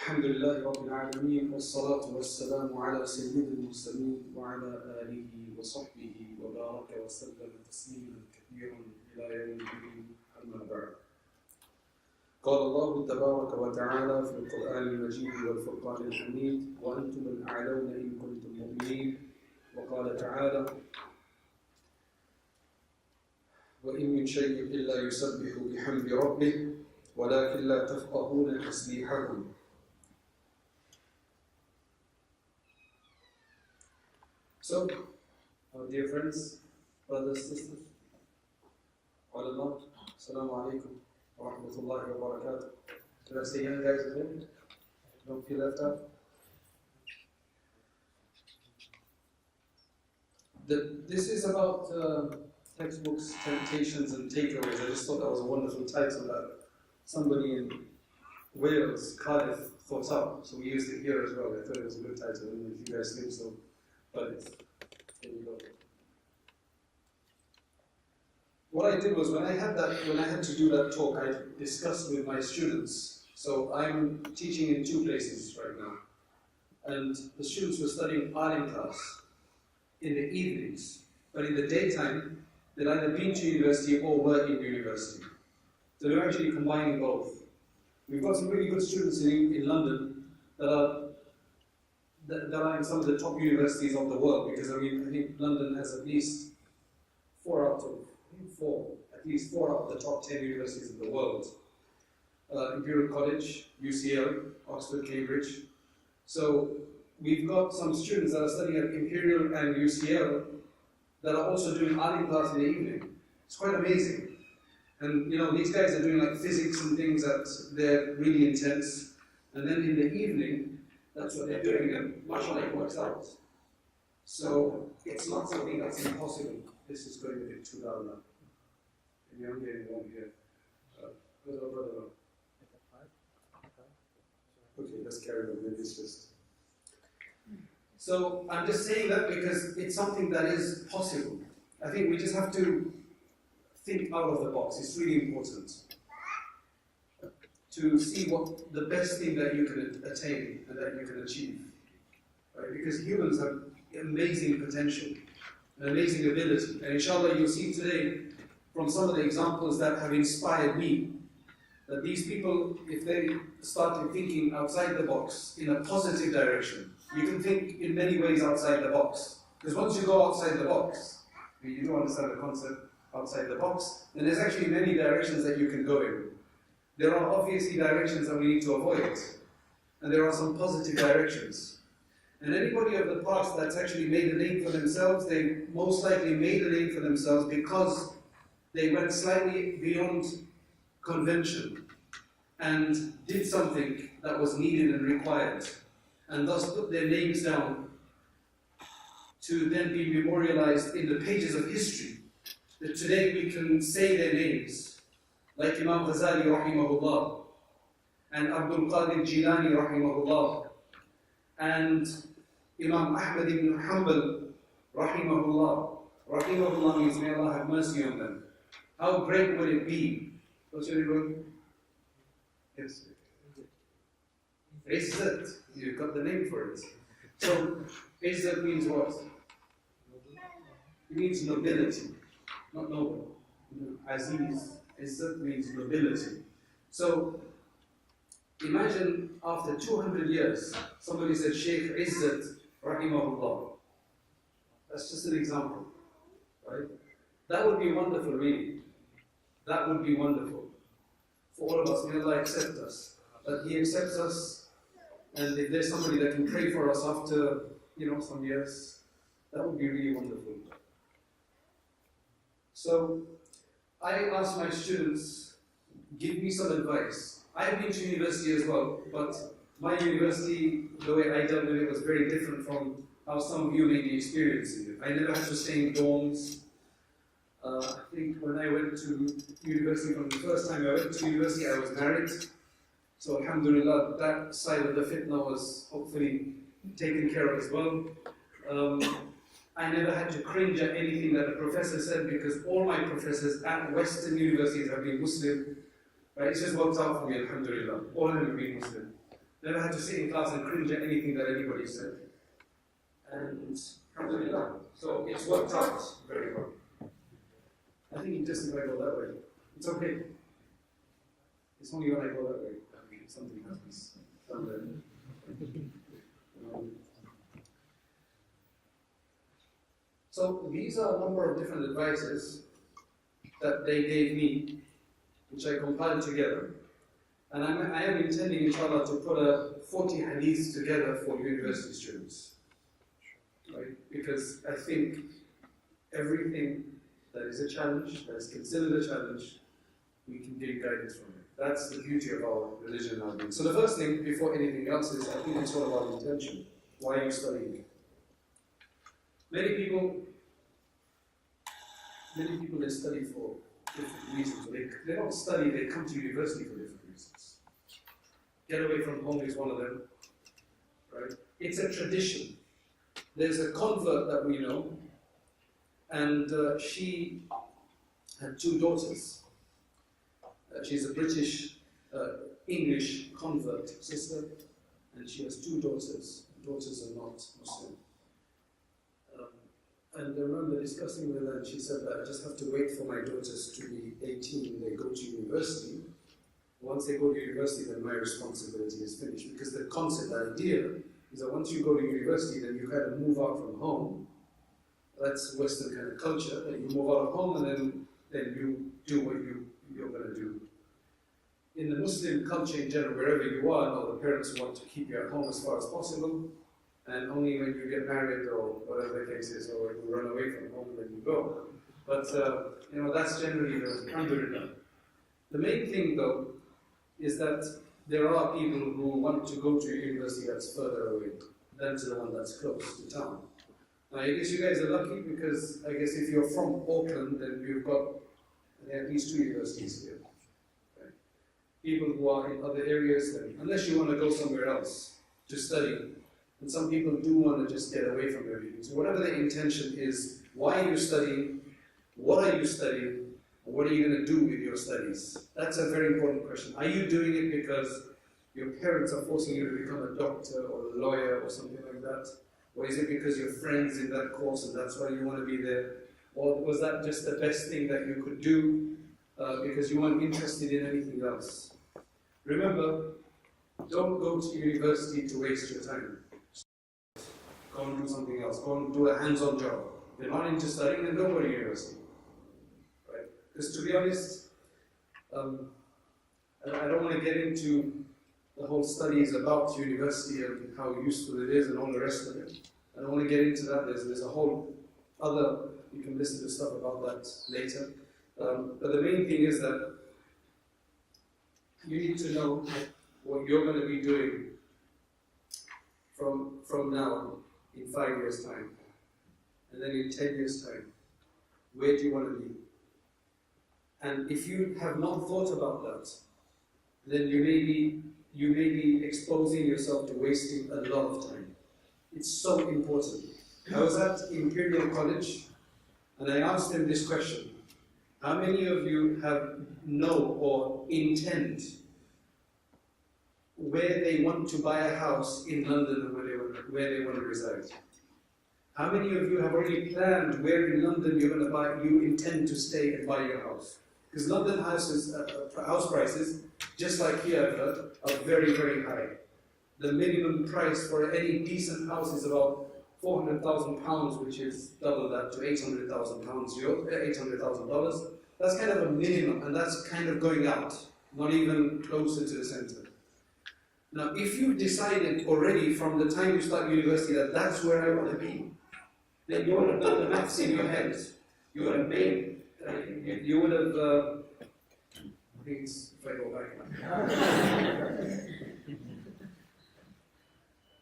الحمد لله رب العالمين والصلاة والسلام على سيد المرسلين وعلى آله وصحبه وبارك وسلم تسليما كثيرا إلى يوم الدين أما بعد. قال الله تبارك وتعالى في القرآن المجيد والفرقان الحميد وأنتم الأعلون إن كنتم مؤمنين. وقال تعالى وإن من شيء إلا يسبح بحمد ربه ولكن لا تفقهون تسبيحهم. So, our dear friends, brothers, sisters, ulama, assalamu alaikum wa rahmatullahi wa barakatuh. Did I say young guys again? Don't feel left out. This is about textbooks, temptations and takeaways. I just thought that was a wonderful title that somebody in Wales, Cardiff, thought up. So we used it here as well. I thought it was a good title. I don't know if you guys think so. But there you go. What I did was when I had to do that talk, I discussed with my students. So I'm teaching in two places right now, and the students were studying art in class in the evenings, but in the daytime they'd either been to university or were in university. So they're actually combining both. We've got some really good students in London that are in some of the top universities of the world, because I think London has at least four out of the top 10 universities in the world. Imperial College, UCL, Oxford, Cambridge. So we've got some students that are studying at Imperial and UCL that are also doing art in class in the evening. It's quite amazing. And these guys are doing like physics and things that they're really intense. And then in the evening, that's what they're doing, and mashallah it works out. So it's not something that's impossible. This is going a bit too loud now. Maybe I'm getting one here. Okay, let's carry on. Maybe it's just. So I'm just saying that because it's something that is possible. I think we just have to think out of the box. It's really important to see what the best thing that you can attain and that you can achieve. Right? Because humans have amazing potential, and amazing ability. And inshallah you'll see today from some of the examples that have inspired me, that these people, if they started thinking outside the box in a positive direction, you can think in many ways outside the box. Because once you go outside the box, you don't understand the concept outside the box, then there's actually many directions that you can go in. There are obviously directions that we need to avoid, and there are some positive directions. And anybody of the past that's actually made a name for themselves, they most likely made a name for themselves because they went slightly beyond convention and did something that was needed and required, and thus put their names down to then be memorialized in the pages of history. That today we can say their names, like Imam Ghazali rahimahullah, and Abdur Jilani rahimahullah, and Imam Ahmad ibn Hanbal rahimahullah. Rahimahullah means may Allah have mercy on them. How great would it be? What's your name? Yes. Izzat. You've got the name for it. So, Izzat means what? It means nobility, not noble. Aziz. Izzat means nobility. So, imagine after 200 years, somebody said, Sheikh Izzat rahimahullah. That's just an example, right? That would be wonderful, really. That would be wonderful. For all of us, may Allah accept us. That He accepts us, and if there's somebody that can pray for us after, some years, that would be really wonderful. So, I ask my students, give me some advice. I've been to university as well, but my university, the way I dealt with it was very different from how some of you may be experiencing it. I never had to stay in dorms. I think when I went to university, from the first time I went to university, I was married. So alhamdulillah, that side of the fitna was hopefully taken care of as well. I never had to cringe at anything that a professor said, because all my professors at Western universities have been Muslim. Right? It just worked out for me, alhamdulillah. All of them have been Muslim. Never had to sit in class and cringe at anything that anybody said. And alhamdulillah. So it's worked out very well. I think it just if I go that way. It's okay. It's only when I go that way that something happens. So these are a number of different advices that they gave me, which I compiled together. And I am intending, inshallah, to put 40 hadiths together for university students. Right? Because I think everything that is a challenge, that is considered a challenge, we can get guidance from it. That's the beauty of our religion now. So the first thing, before anything else, is I think it's all about intention. Why are you studying? Many people they study for different reasons. They don't study, they come to university for different reasons. Get away from home is one of them. Right? It's a tradition. There's a convert that we know, and she had 2 daughters. She's a British English convert sister, and she has 2 daughters. Daughters are not Muslim. And I remember discussing with her, and she said that I just have to wait for my daughters to be 18 when they go to university. Once they go to university, then my responsibility is finished. Because the concept, the idea, is that once you go to university, then you kind of move out from home. That's Western kind of culture, that you move out of home and then you do what you're going to do. In the Muslim culture in general, wherever you are, no, the parents want to keep you at home as far as possible, and only when you get married or whatever the case is, or you run away from home, then you go. But that's generally the alhamdulillah. The main thing, though, is that there are people who want to go to a university that's further away than to the one that's close to town. Now, I guess you guys are lucky because I guess if you're from Auckland, then you've got at least 2 universities here. Right? People who are in other areas, then, unless you want to go somewhere else to study, and some people do want to just get away from everything. So whatever the intention is, why are you studying, what are you studying, and what are you going to do with your studies? That's a very important question. Are you doing it because your parents are forcing you to become a doctor or a lawyer or something like that? Or is it because your friends in that course and that's why you want to be there? Or was that just the best thing that you could do because you weren't interested in anything else? Remember, don't go to university to waste your time. Go and do something else. Go and do a hands-on job. If you're not into studying, then don't go to university. Right? Because to be honest, I don't want to get into the whole studies about university and how useful it is and all the rest of it. I don't want to get into that. There's a whole other, you can listen to stuff about that later. But the main thing is that you need to know what you're going to be doing from now in 5 years' time, and then in 10 years' time. Where do you want to be? And if you have not thought about that, then you may be exposing yourself to wasting a lot of time. It's so important. I was at Imperial College, and I asked them this question. How many of you know or intend where they want to buy a house in London or where they want to reside? How many of you have already planned where in London you intend to stay and buy your house? Because London houses, house prices, just like here I've heard, are very, very high. The minimum price for any decent house is about £400,000, which is double that to £800,000, $800,000. That's kind of a minimum, and that's kind of going out, not even closer to the centre. Now, if you decided already from the time you start university that that's where I want to be, then you would have done the maths in your head. You would have made, you would have, please, if I go back.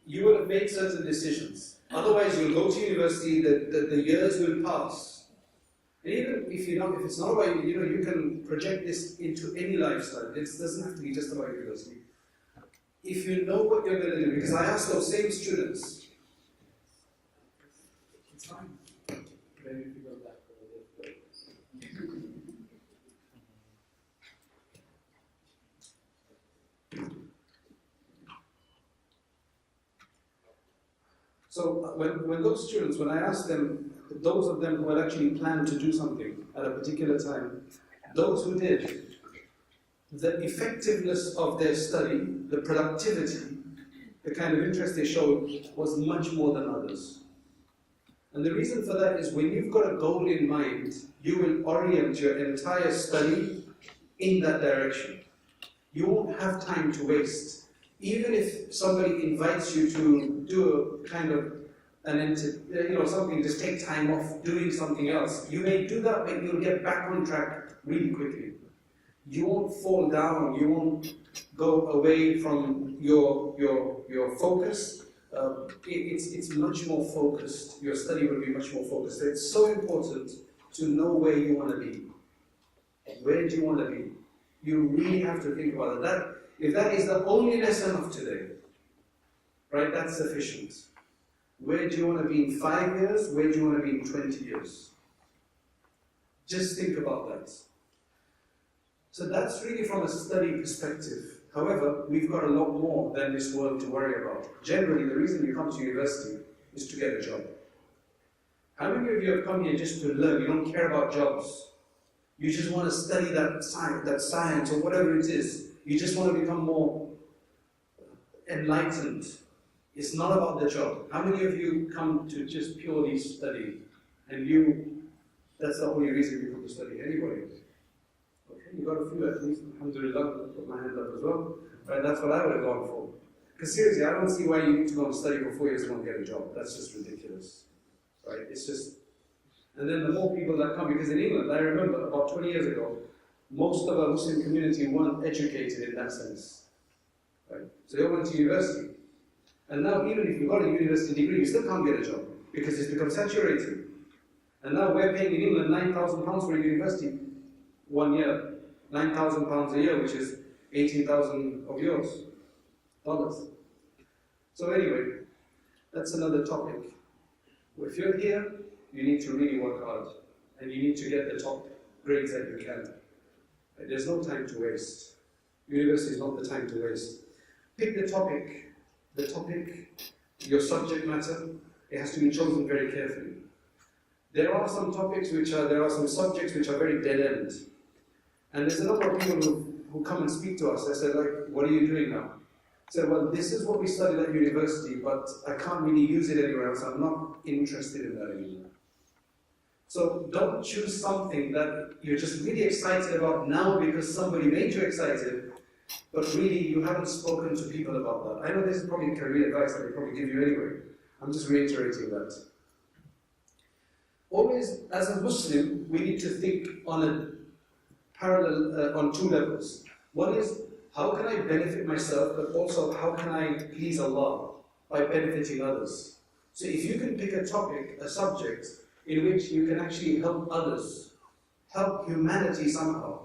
You would have made certain decisions. Otherwise, you'll go to university, the years will pass. And even if it's not about you can project this into any lifestyle. It doesn't have to be just about university. If you know what you're going to do, because I ask those same students, it's fine. Maybe if you go back a little bit. So when those students, when I asked them, those of them who had actually planned to do something at a particular time, those who did, the effectiveness of their study, the productivity, the kind of interest they showed was much more than others. And the reason for that is when you've got a goal in mind, you will orient your entire study in that direction. You won't have time to waste. Even if somebody invites you to do a kind of something, just take time off doing something else, you may do that, but you'll get back on track really quickly. You won't fall down, you won't go away from your focus. It's much more focused. Your study will be much more focused. It's so important to know where you want to be. Where do you want to be? You really have to think about it. If that is the only lesson of today, right, that's sufficient. Where do you want to be in 5 years? Where do you want to be in 20 years? Just think about that. So that's really from a study perspective. However, we've got a lot more than this world to worry about. Generally, the reason you come to university is to get a job. How many of you have come here just to learn? You don't care about jobs. You just want to study that science or whatever it is. You just want to become more enlightened. It's not about the job. How many of you come to just purely study? And that's the only reason you come to study. Anybody? Okay, you got a few at least. Alhamdulillah, I'll put my hand up as well. Right, that's what I would have gone for. Because seriously, I don't see why you need to go and study for 4 years and not get a job. That's just ridiculous. Right? It's just... And then the more people that come, because in England, I remember about 20 years ago, most of our Muslim community weren't educated in that sense. Right? So they all went to university. And now, even if you've got a university degree, you still can't get a job because it's become saturated. And now we're paying in England £9,000 for a university 1 year. £9,000 a year, which is 18,000 of yours, dollars. So anyway, that's another topic. If you're here, you need to really work hard, and you need to get the top grades that you can. There's no time to waste. University is not the time to waste. Pick the topic, your subject matter. It has to be chosen very carefully. There are some subjects which are very dead end. And there's a number of people who come and speak to us. They say, like, what are you doing now? I said, well, this is what we studied at university, but I can't really use it anywhere else. I'm not interested in that anymore. So don't choose something that you're just really excited about now because somebody made you excited, but really you haven't spoken to people about that. I know this is probably career advice that they probably give you anyway. I'm just reiterating that. Always, as a Muslim, we need to think on a parallel, on two levels. One is, how can I benefit myself, but also how can I please Allah by benefiting others? So if you can pick a topic, a subject, in which you can actually help others, help humanity somehow,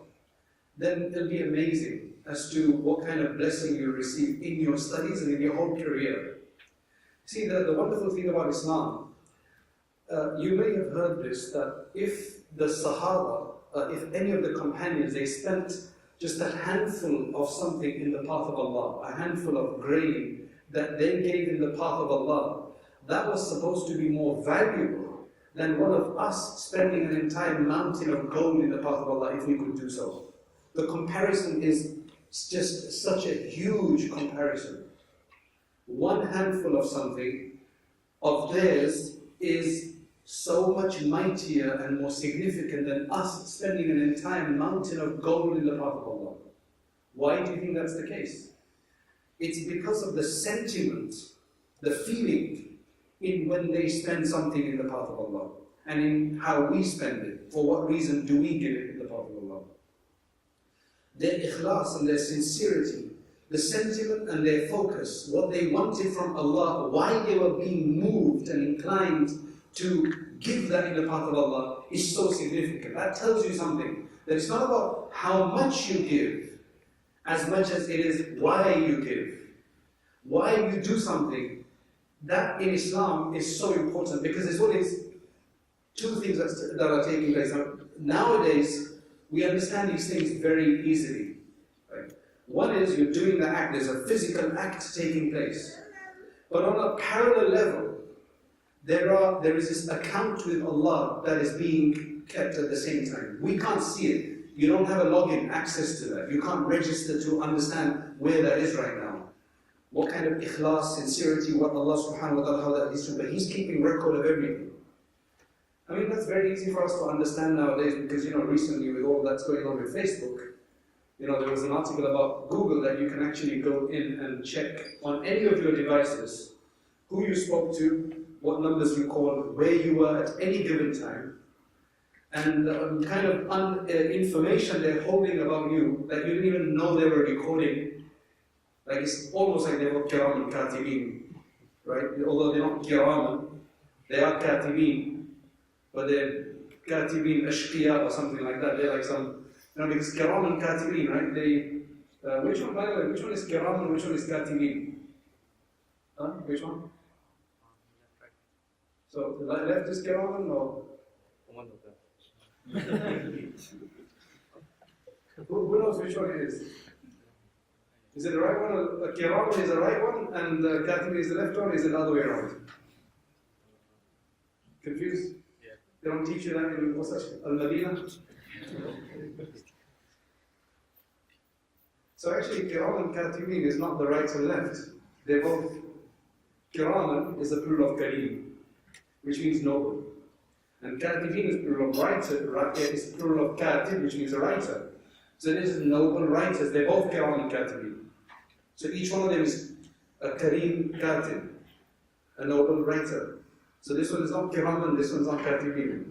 then it'll be amazing as to what kind of blessing you receive in your studies and in your whole career. See, the wonderful thing about Islam, you may have heard this, that if the Sahaba, if any of the companions, they spent just a handful of something in the path of Allah, a handful of grain that they gave in the path of Allah, that was supposed to be more valuable than one of us spending an entire mountain of gold in the path of Allah if we could do so. The comparison is just such a huge comparison. One handful of something of theirs is so much mightier and more significant than us spending an entire mountain of gold in the path of Allah. Why do you think that's the case? It's because of the sentiment, the feeling, in when they spend something in the path of Allah, and in how we spend it. For what reason do we give it in the path of Allah? Their ikhlas and their sincerity, the sentiment and their focus, what they wanted from Allah, why they were being moved and inclined to give that in the path of Allah is so significant. That tells you something, that it's not about how much you give, as much as it is why you give. Why you do something. That in Islam is so important because there's always two things that are taking place. Nowadays, we understand these things very easily. Right? One is you're doing the act, there's a physical act taking place. But on a parallel level, there is this account with Allah that is being kept at the same time. We can't see it. You don't have a login access to that. You can't register to understand where that is right now. What kind of ikhlas, sincerity, what Allah subhanahu wa ta'ala, how that is to, but He's keeping record of everything. I mean, that's very easy for us to understand nowadays because, recently with all that's going on with Facebook, there was an article about Google that you can actually go in and check on any of your devices who you spoke to, what numbers you called, where you were at any given time, and kind of information they're holding about you that you didn't even know they were recording. Like it's almost like they were kiraman katibin, right? Although they're not kiraman, they are katibin, but they're katibin ashqiya or something like that. They're like some, because kiraman katibin, right? They, which one, by the way, which one is kiraman, which one is katibin? Huh? Which one? So the left is kiraman or? Who knows which one it is? Is it the right one? Or kiraman is the right one and katibin is the left one, or is it the other way around? Confused? Yeah. They don't teach you that in what's that? Al-Madinah? So actually kiraman katibin is not the right and left. They're both. Kiraman is the plural of kareem, which means noble. And katibin is plural of writer, is plural of katib, which means a writer. So this is noble writers, they're both kiraman katibin. So each one of them is a kareem katib, a noble writer. So this one is not kiraman, this one's not katibin.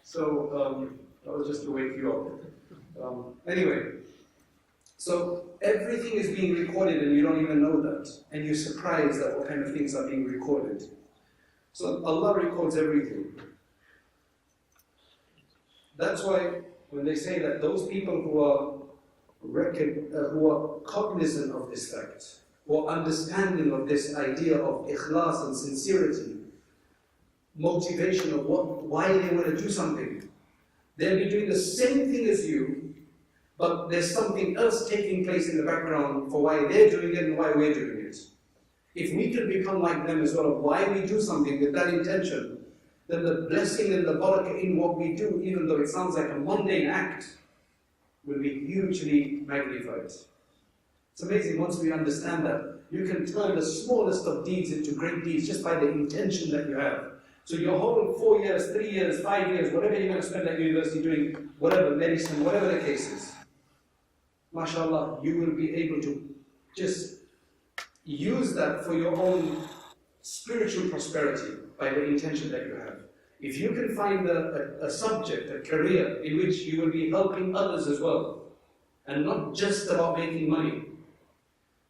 So that was just to wake you up. Anyway, so everything is being recorded and you don't even know that. And you're surprised at what kind of things are being recorded. So Allah records everything. That's why when they say that those people who are cognizant of this fact, or understanding of this idea of ikhlas and sincerity, motivation of why they want to do something, they'll be doing the same thing as you, but there's something else taking place in the background for why they're doing it and why we're doing it. If we could become like them as well, of why we do something with that intention, then the blessing and the barakah in what we do, even though it sounds like a mundane act, will be hugely magnified. It's amazing once we understand that. You can turn the smallest of deeds into great deeds just by the intention that you have. So your whole 4 years, 3 years, 5 years, whatever you're going to spend at university doing, whatever, medicine, whatever the case is, mashallah, you will be able to just use that for your own spiritual prosperity by the intention that you have. If you can find a subject, a career in which you will be helping others as well, and not just about making money,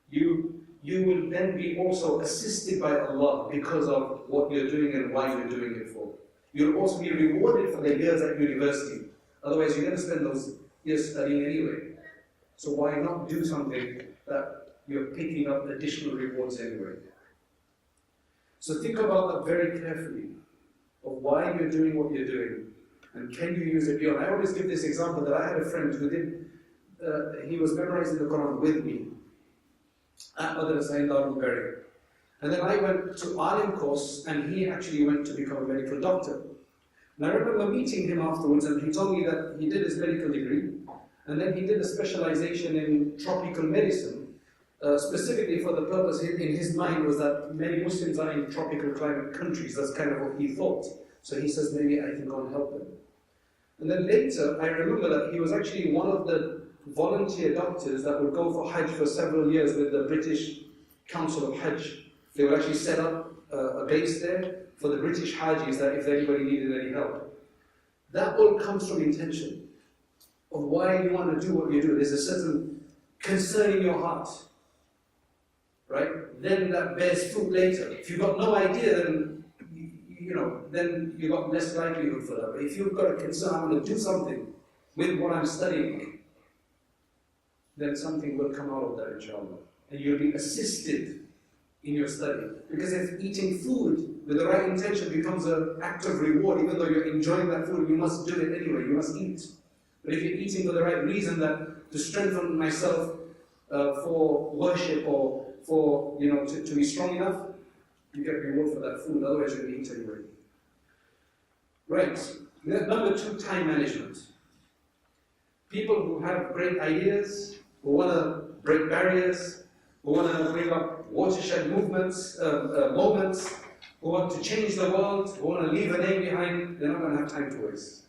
you will then be also assisted by Allah because of what you're doing and why you're doing it for. You'll also be rewarded for the years at university. Otherwise, you're going to spend those years studying anyway. So why not do something that you're picking up additional rewards anyway? So think about that very carefully, of why you're doing what you're doing, and can you use it beyond. I always give this example that I had a friend who he was memorizing the Quran with me at Madrasa in Mangera. And then I went to Alim course, and he actually went to become a medical doctor. And I remember meeting him afterwards, and he told me that he did his medical degree, and then he did a specialization in tropical medicine, specifically for the purpose in his mind was that many Muslims are in tropical climate countries. That's kind of what he thought. So he says, maybe I can go and help them. And then later, I remember that he was actually one of the volunteer doctors that would go for Hajj for several years with the British Council of Hajj. They would actually set up a base there for the British Hajjis, that if anybody needed any help. That all comes from intention of why you want to do what you do. There's a certain concern in your heart, right? Then that bears fruit later. If you've got no idea, then then you've got less likelihood for that. But if you've got a concern, I want to do something with what I'm studying, then something will come out of that, inshallah. And you'll be assisted in your study. Because if eating food with the right intention becomes an act of reward, even though you're enjoying that food, you must do it anyway, you must eat. But if you're eating for the right reason, that to strengthen myself for worship or for, to be strong enough, You get reward for that food, otherwise you're going to eat anyway. Right. Number 2, time management. People who have great ideas, who want to break barriers, who want to bring up watershed movements, moments, who want to change the world, who want to leave a name behind, they're not going to have time to waste.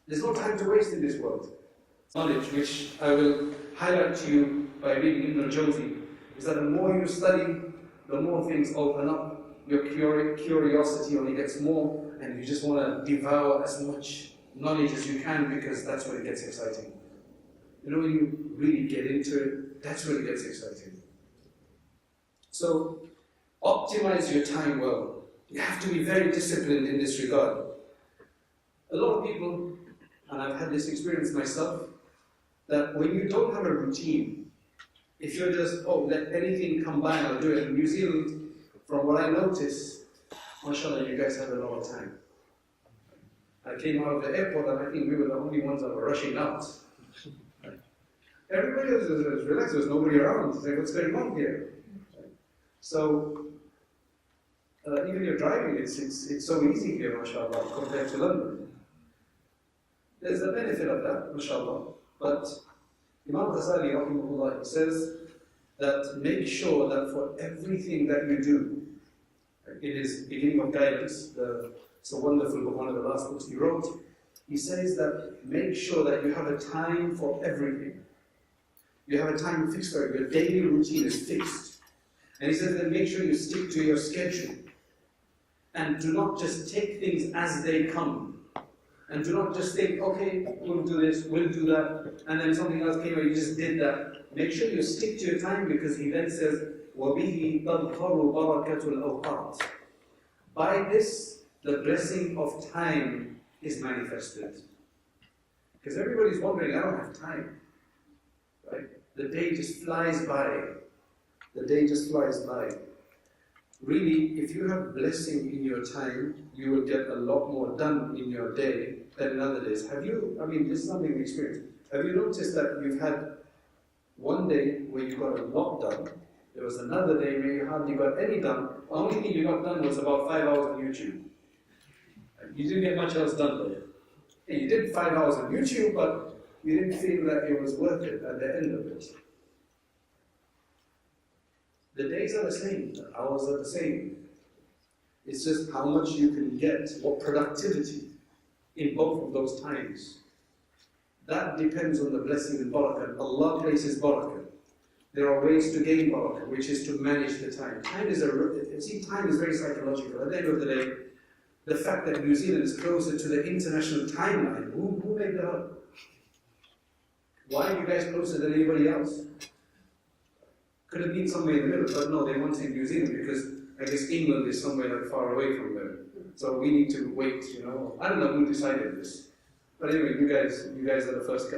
There's no time to waste in this world. Knowledge, which I will highlight to you by reading Ibn al-Jawzi, is that the more you study, the more things open up. Your curiosity only gets more, and you just want to devour as much knowledge as you can, because that's when it gets exciting. You know, when you really get into it, that's when it gets exciting. So, optimize your time well. You have to be very disciplined in this regard. A lot of people, and I've had this experience myself, that when you don't have a routine, if you're just, let anything come by, I'll do it. In New Zealand, from what I noticed, mashallah, you guys have a lot of time. I came out of the airport and I think we were the only ones that were rushing out. Everybody else was relaxed, there was nobody around. It's like, what's going on here? So, even your driving, it's so easy here, mashallah, compared to London. There's a benefit of that, mashallah. But Imam Ghazali, rahimahullah, says that make sure that for everything that you do, in his Beginning of Guidance, it's a wonderful book, one of the last books he wrote, he says that make sure that you have a time for everything. You have a time fixed for it, your daily routine is fixed. And he says that make sure you stick to your schedule. And do not just take things as they come. And do not just think, okay, we'll do this, we'll do that, and then something else came and you just did that. Make sure you stick to your time, because he then says, وَبِهِ تَظْهَرُ بَرَكَةُ الْأَوْقَاتِ. By this, the blessing of time is manifested. Because everybody's wondering, I don't have time. Right? The day just flies by. The day just flies by. Really, if you have blessing in your time, you will get a lot more done in your day than in other days. This is something we experienced. Have you noticed that you've had one day where you got a lot done, there was another day where you hardly got any done, the only thing you got done was about 5 hours on YouTube. You didn't get much else done though. And you did 5 hours on YouTube, but you didn't feel that it was worth it at the end of it. The days are the same, the hours are the same. It's just how much you can get, what productivity in both of those times. That depends on the blessing and barakah. Allah places barakah. There are ways to gain barakah, which is to manage the time. Time is very psychological. At the end of the day, the fact that New Zealand is closer to the international timeline, who made that up? Why are you guys closer than anybody else? Could have been somewhere in the middle, but no, they wanted New Zealand because I guess England is somewhere far away from them. So we need to wait, I don't know who decided this. But anyway, you guys are the first,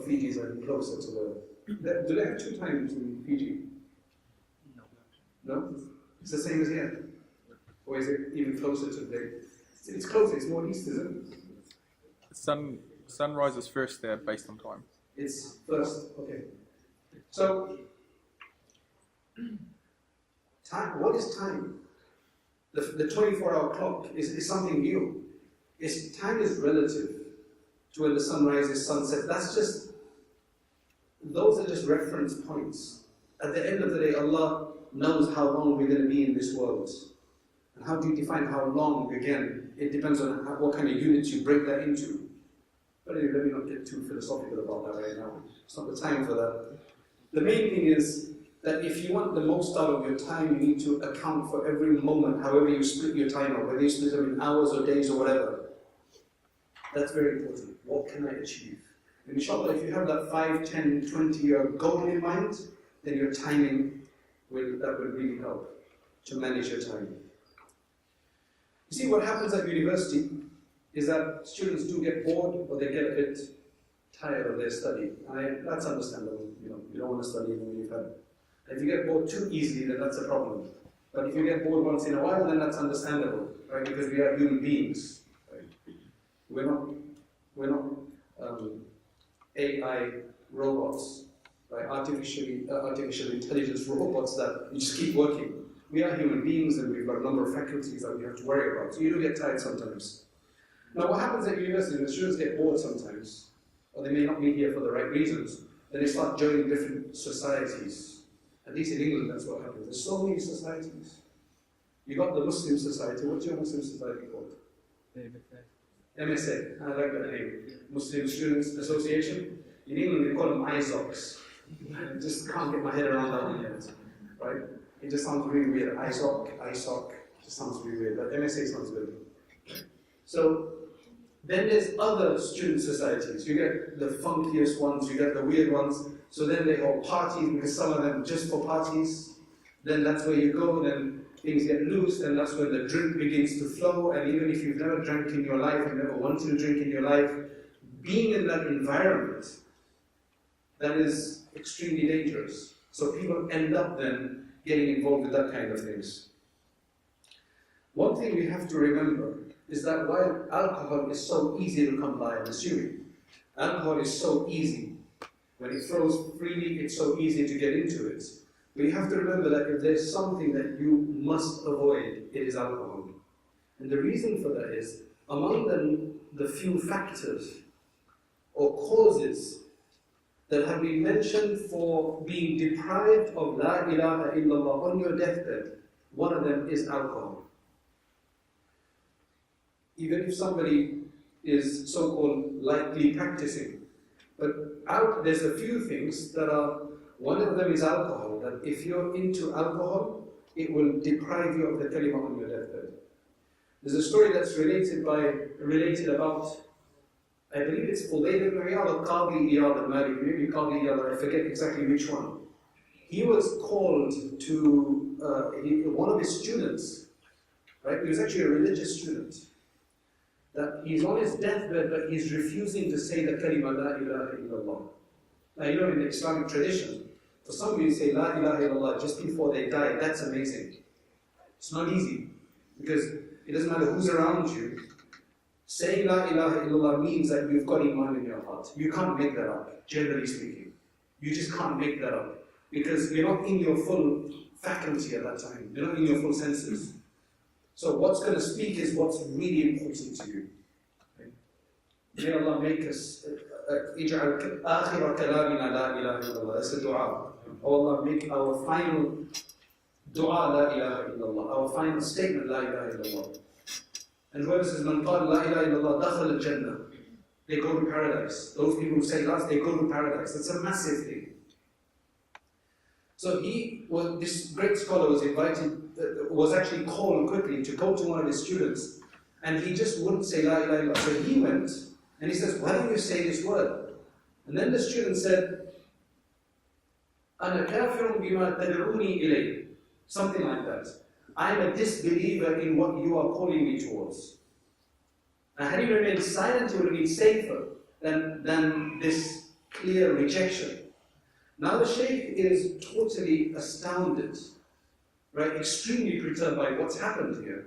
Fiji's are closer to the... Do they have 2 times in Fiji? No. No? It's the same as here? Or is it even closer to the... It's closer, it's more east, isn't it? Sun rises first there based on time. It's first, okay. So, time, what is time? The 24-hour clock is something new. Time is relative to when the sun rises, sunset. Those are just reference points. At the end of the day, Allah knows how long we're going to be in this world. And how do you define how long? Again, it depends on what kind of units you break that into. But anyway, let me not get too philosophical about that right now. It's not the time for that. The main thing is that if you want the most out of your time, you need to account for every moment, however you split your time up, whether you split them in hours or days or whatever. That's very important. What can I achieve? And inshallah, if you have that 5, 10, 20-year goal in mind, then your timing will really help to manage your time. You see, what happens at university is that students do get bored or they get a bit tired of their study. That's understandable. You don't want to study when you've had. If you get bored too easily, then that's a problem. But if you get bored once in a while, then that's understandable, right? Because we are human beings. Right? We're not AI robots, right? Artificial intelligence robots that you just keep working. We are human beings and we've got a number of faculties that we have to worry about. So you do get tired sometimes. Now what happens at university, the students get bored sometimes, or they may not be here for the right reasons, then they start joining different societies. At least in England that's what happens. There's so many societies. You got the Muslim society. What's your Muslim society called? MSA. I like that name. Muslim Students Association. In England they call them ISOCs. I just can't get my head around that one yet. Right? It just sounds really weird. ISOC, just sounds really weird. But MSA sounds good. So then there's other student societies. You get the funkiest ones, you get the weird ones. So then they hold parties because some of them just for parties. Then that's where you go. Then things get loose, and that's when the drink begins to flow. And even if you've never drank in your life, you've never wanted to drink in your life, being in that environment, that is extremely dangerous. So people end up then getting involved with that kind of things. One thing we have to remember is that while alcohol is so easy to come by, I'm assuming, alcohol is so easy. When it flows freely, it's so easy to get into it. But you have to remember that if there's something that you must avoid, it is alcohol. And the reason for that is, among the few factors or causes that have been mentioned for being deprived of La ilaha illallah on your deathbed, one of them is alcohol. Even if somebody is so-called lightly practicing. But there's a few things that are, one of them is alcohol, that if you're into alcohol, it will deprive you of the kalimah on your deathbed. There's a story that's related about, I believe it's Fudayl ibn Iyad or Qadi Iyad al-Malik, maybe Qadi Iyad, I forget exactly which one. He was called to one of his students, right? He was actually a religious student. That he's on his deathbed, but he's refusing to say the kalima La ilaha illallah. Now, you know, in the Islamic tradition, for somebody to say La ilaha illallah just before they die, that's amazing. It's not easy, because it doesn't matter who's around you. Saying La ilaha illallah means that you've got iman in your heart. You can't make that up, generally speaking. You just can't make that up, because you're not in your full faculty at that time. You're not in your full senses. So what's going to speak is what's really important to you. Okay? May Allah make us, اجعل آخر كلامنا لا إله إلا الله. That's the dua. Oh Allah, make our final dua La ilaha illallah. Our final statement La ilaha illallah. And whoever says Man qala La ilaha illallah dakhal al-jannah, they go to paradise. Those people who say that, they go to paradise. That's a massive thing. So this great scholar was actually called quickly to go to one of his students, and he just wouldn't say La ilaha illallah. So he went, and he says, why don't you say this word? And then the student said, Ana kafirun bima tad'uni ilayh. Something like that. I am a disbeliever in what you are calling me towards. Now, had he remained silent, he would have been safer than this clear rejection. Now the Shaykh is totally astounded, right? Extremely perturbed by what's happened here.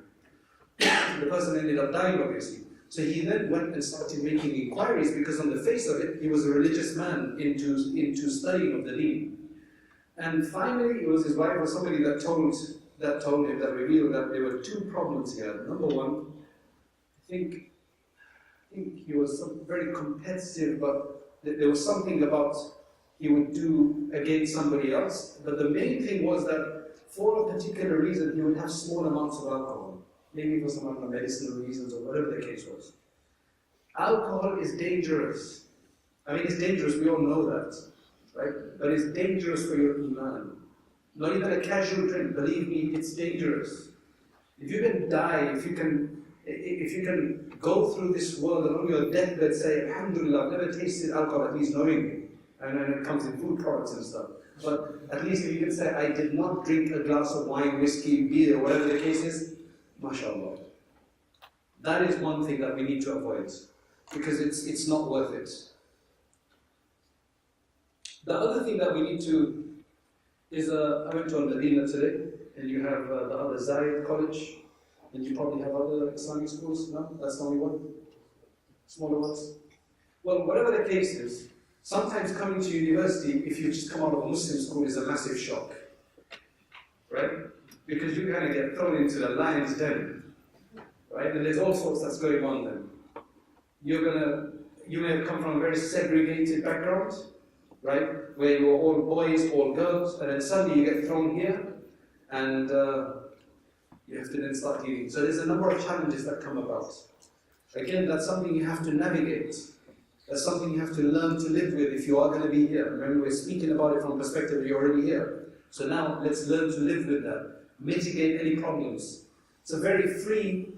The person ended up dying, obviously. So he then went and started making inquiries, because on the face of it, he was a religious man into studying of the deen. And finally, it was his wife or somebody that told him, that revealed that there were two problems here. Number one, I think he was very competitive, but there was something about he would do against somebody else. But the main thing was that for a particular reason, he would have small amounts of alcohol. Maybe for some other medicinal reasons or whatever the case was. Alcohol is dangerous. I mean, it's dangerous, we all know that, right? But it's dangerous for your iman. Not even a casual drink, believe me, it's dangerous. If you can die, if you can go through this world and on your deathbed say, Alhamdulillah, I've never tasted alcohol, at least knowingly. And then it comes in food products and stuff. But at least if you can say, I did not drink a glass of wine, whiskey, beer, whatever the case is, mashallah. That is one thing that we need to avoid, because it's not worth it. The other thing that we need to is, I went to Al-Madinah today, and you have the other Zayed College, and you probably have other Islamic schools, no? That's the only one? Smaller ones? Well, whatever the case is, sometimes coming to university, if you just come out of a Muslim school, is a massive shock. Right? because you kind of get thrown into the lion's den, right? And there's all sorts that's going on then. You may have come from a very segregated background, right? Where you were all boys, all girls, and then suddenly you get thrown here, and you have to then start dealing. So there's a number of challenges that come about. Again, that's something you have to navigate. That's something you have to learn to live with if you are going to be here. Remember, we're speaking about it from the perspective you're already here. So now, let's learn to live with that. Mitigate any problems. It's a very free,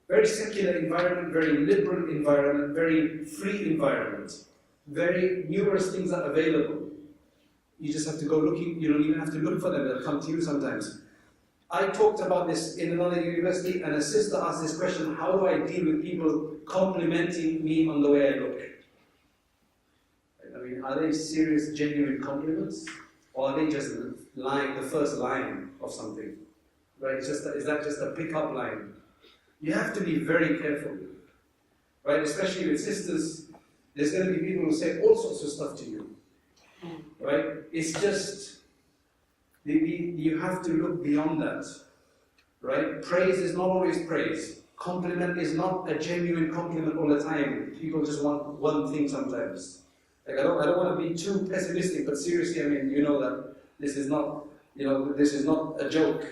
very secular environment, very liberal environment, very free environment. Very numerous things are available. You just have to go looking, you don't even have to look for them, they'll come to you sometimes. I talked about this in another university, and a sister asked this question: how do I deal with people complimenting me on the way I look? I mean, are they serious, genuine compliments? Or are they just the first line of something? Right? Is that just a pick-up line? You have to be very careful. Right? Especially with sisters, there's going to be people who say all sorts of stuff to you. Right? It's just, you have to look beyond that. Right? Praise is not always praise. Compliment is not a genuine compliment all the time. People just want one thing sometimes. Like I don't want to be too pessimistic, but seriously, I mean, you know that this is not a joke.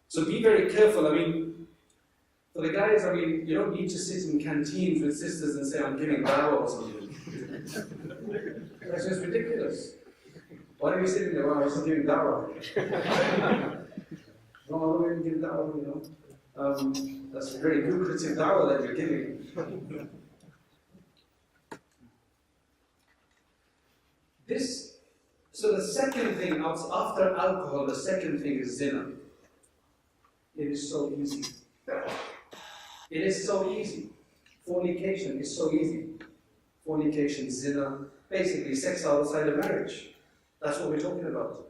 So be very careful. I mean, for the guys, I mean, you don't need to sit in canteens with sisters and say, I'm giving dawah or something. That's just ridiculous. Why are you sitting there? Well, I'm giving dawah. No, I don't even give dawah, you know. That's a very lucrative dawah that you're giving. So the second thing, after alcohol, the second thing is zina. It is so easy. It is so easy. Fornication is so easy. Fornication, zina, basically sex outside of marriage. That's what we're talking about.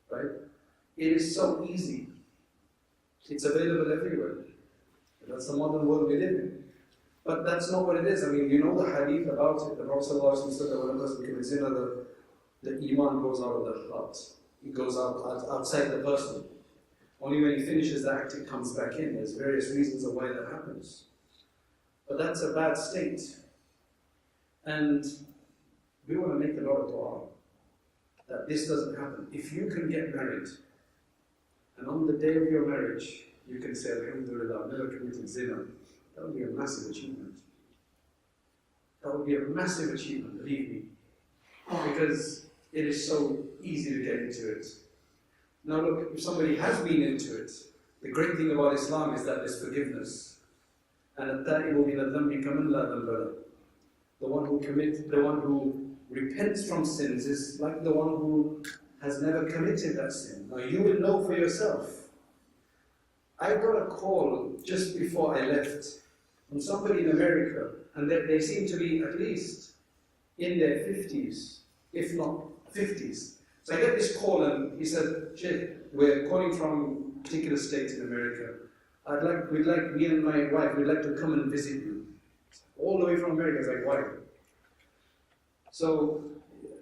Right? It is so easy. It's available everywhere. That's the modern world we live in. But that's not what it is. I mean, you know the hadith about it. The Prophet ﷺ said that when a person commits zina, the iman goes out of the heart. It goes outside the person. Only when he finishes the act, it comes back in. There's various reasons of why that happens. But that's a bad state. And we want to make a lot of dua that this doesn't happen. If you can get married, and on the day of your marriage, you can say, Alhamdulillah, I've never committed zina, that would be a massive achievement. That would be a massive achievement, believe me. Because it is so easy to get into it. Now look, if somebody has been into it, the great thing about Islam is that there's forgiveness. And at-ta'ibu min adh-dhanbi kaman la dhanba lahu. The one who repents from sins is like the one who has never committed that sin. Now you will know for yourself. I got a call just before I left from somebody in America, and they seem to be at least in their 50s, if not 50s. So I get this call, and he said, Sheikh, we're calling from a particular state in America. Me and my wife, we'd like to come and visit you. All the way from America. It's like, why? So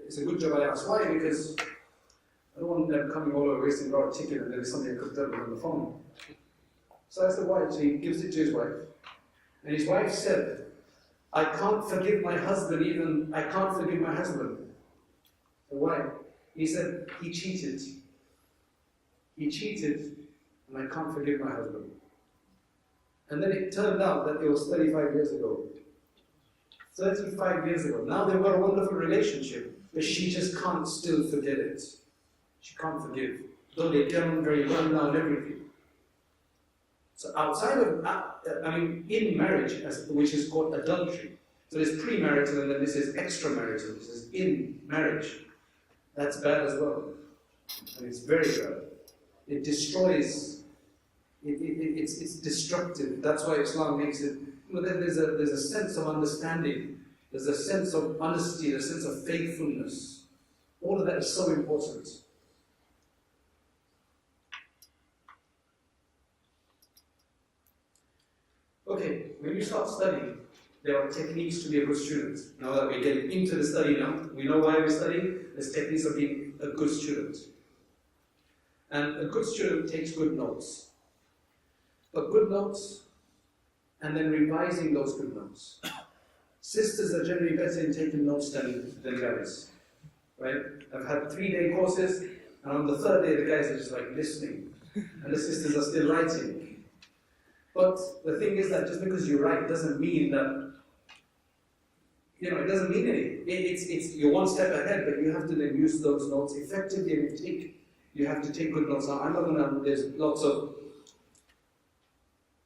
it's a good job I asked why, because I don't want them coming all over wasting a lot of ticket and then there's something I could tell them on the phone. So I said, why? So he gives it to his wife. And his wife said, I can't forgive my husband I can't forgive my husband. So why? He said, he cheated. He cheated, and I can't forgive my husband. And then it turned out that it was 35 years ago. 35 years ago. Now they've got a wonderful relationship, but she just can't still forget it. She can't forgive. Though they get on very well now and everything. So outside of, in marriage, which is called adultery. So there's premarital and then this is extramarital. This is in marriage. That's bad as well. And it's very bad. It destroys, it's destructive. That's why Islam makes it, there's a sense of understanding. There's a sense of honesty, a sense of faithfulness. All of that is so important. Okay, when you start studying, there are techniques to be a good student. Now that we're getting into the study now, we know why we're studying, there's techniques of being a good student. And a good student takes good notes. But good notes, and then revising those good notes. Sisters are generally better in taking notes than guys, right? I've had 3-day courses, and on the 3rd day the guys are just like listening, and the sisters are still writing. But the thing is that just because you write doesn't mean that, it doesn't mean anything. It's you're one step ahead, but you have to then use those notes effectively, and you have to take good notes. Now, I'm not going to, there's lots of,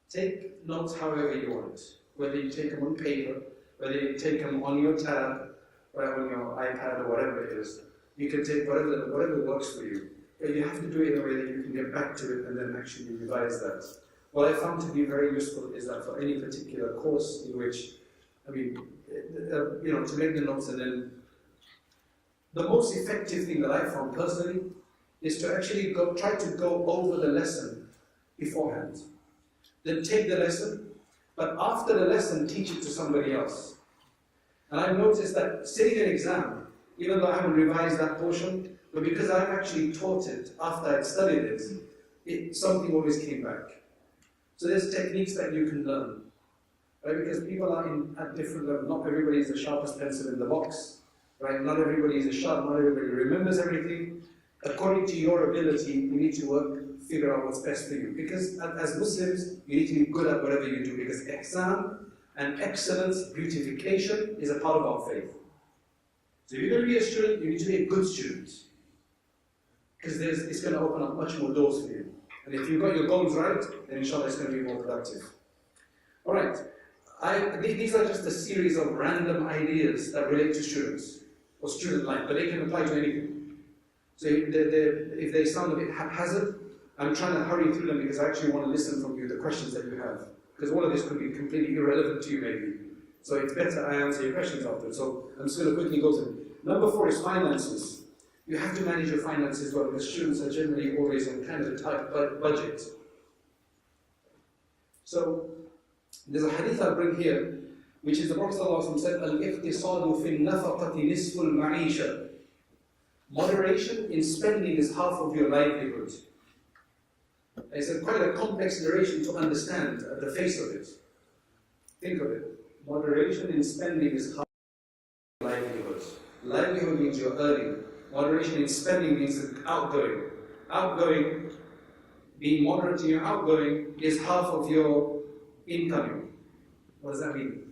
take notes however you want, whether you take them on paper, whether you take them on your tab, or on your iPad, or whatever it is. You can take whatever works for you. But you have to do it in a way that you can get back to it and then actually revise that. What I found to be very useful is that for any particular course in which, to make the notes, and then the most effective thing that I found personally is to actually try to go over the lesson beforehand. Then take the lesson, but after the lesson, teach it to somebody else. And I've noticed that sitting an exam, even though I haven't revised that portion, but because I've actually taught it after I'd studied it, something always came back. So there's techniques that you can learn, right? Because people are at different levels. Not everybody is the sharpest pencil in the box, right? Not everybody is sharp. Not everybody remembers everything. According to your ability, you need to figure out what's best for you. Because as Muslims, you need to be good at whatever you do. Because ihsan and excellence, beautification, is a part of our faith. So if you're going to be a student, you need to be a good student. Because it's going to open up much more doors for you. And if you've got your goals right, then inshallah it's going to be more productive. Alright, these are just a series of random ideas that relate to students, or student life, but they can apply to anything. So if they sound a bit haphazard, I'm trying to hurry through them because I actually want to listen from you, the questions that you have. Because all of this could be completely irrelevant to you maybe. So it's better I answer your questions after. So I'm just going to quickly go to them. Number 4 is finances. You have to manage your finances well, because students are generally always on kind of a tight budget. So there's a hadith I'll bring here, which is the Prophet ﷺ said, Al-iqtisadu fi nafaqati nisful ma'isha. Moderation in spending is half of your livelihood. It's quite a complex narration to understand at the face of it. Think of it. Moderation in spending is half of your livelihood. Livelihood means you're earning. Moderation in spending means outgoing. Outgoing, being moderate in your outgoing, is half of your incoming. What does that mean?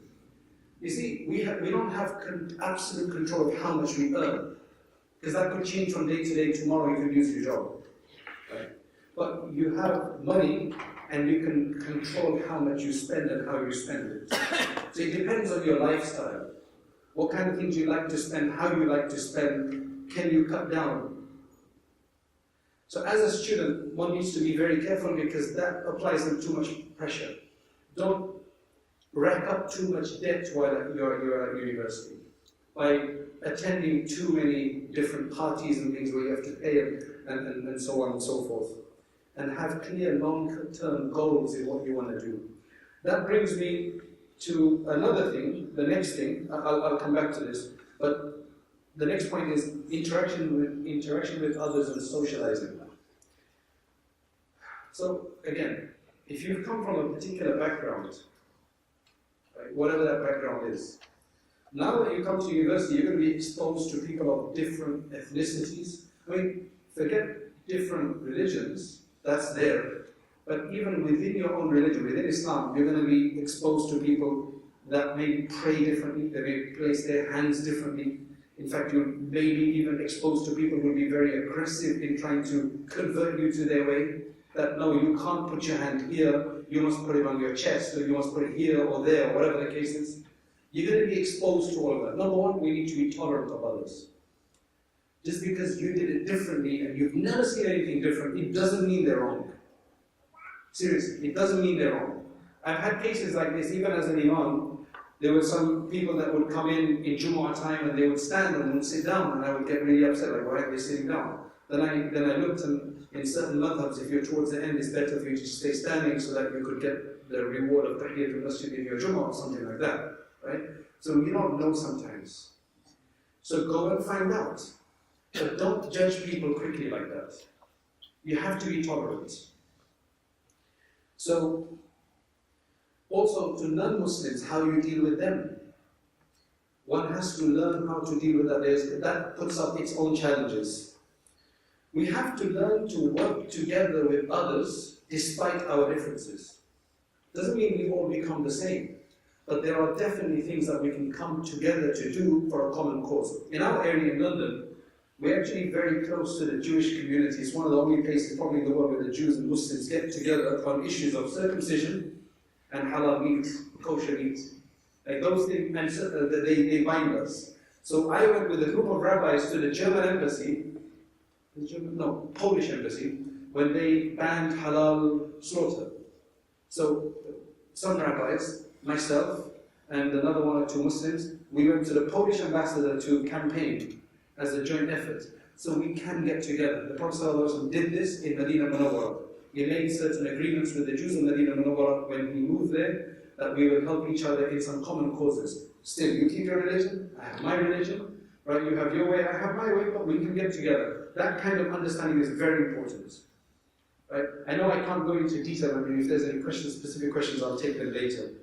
You see, we don't have absolute control of how much we earn. Because that could change from day to day. Tomorrow you could lose your job. Right? But you have money and you can control how much you spend and how you spend it. So it depends on your lifestyle. What kind of things you like to spend, how you like to spend, can you cut down? So as a student, one needs to be very careful because that applies them too much pressure. Don't rack up too much debt while you're at university. By attending too many different parties and things where you have to pay and so on and so forth. And have clear long-term goals in what you want to do. That brings me to another thing, the next thing, I'll come back to this, but the next point is interaction with others and socializing. So again, if you've come from a particular background, right, whatever that background is, now that you come to university, you're going to be exposed to people of different ethnicities. Forget different religions, that's there. But even within your own religion, within Islam, you're going to be exposed to people that may pray differently, they may place their hands differently. In fact, you may be even exposed to people who will be very aggressive in trying to convert you to their way. That no, you can't put your hand here, you must put it on your chest, or you must put it here or there, or whatever the case is. You're going to be exposed to all of that. Number one, we need to be tolerant of others. Just because you did it differently and you've never seen anything different, it doesn't mean they're wrong. Seriously, it doesn't mean they're wrong. I've had cases like this, even as an imam. There were some people that would come in Jumu'ah time and they would stand and would sit down, and I would get really upset, like, why are they sitting down? Then I looked, and in certain madhabs, if you're towards the end, it's better for you to stay standing so that you could get the reward of Tahiyatul Masjid in your Jumu'ah or something like that. Right? So you don't know sometimes. So go and find out. But don't judge people quickly like that. You have to be tolerant. So, also to non-Muslims, how you deal with them. One has to learn how to deal with that. That puts up its own challenges. We have to learn to work together with others despite our differences. Doesn't mean we all become the same, but there are definitely things that we can come together to do for a common cause. In our area in London, we're actually very close to the Jewish community. It's one of the only places probably in the world where the Jews and Muslims get together on issues of circumcision and halal meat, kosher meat. Like those things, and they bind us. So I went with a group of rabbis to the German embassy, Polish embassy, when they banned halal slaughter. So some rabbis, myself, and another one or two Muslims, we went to the Polish ambassador to campaign as a joint effort, so we can get together. The Prophet ﷺ did this in Medina Munawwara. He made certain agreements with the Jews in Medina Munawwara when he moved there, that we would help each other in some common causes. Still, you keep your religion, I have my religion, right? You have your way, I have my way, but we can get together. That kind of understanding is very important. Right? I know I can't go into detail. I mean, if there's any questions, specific questions, I'll take them later.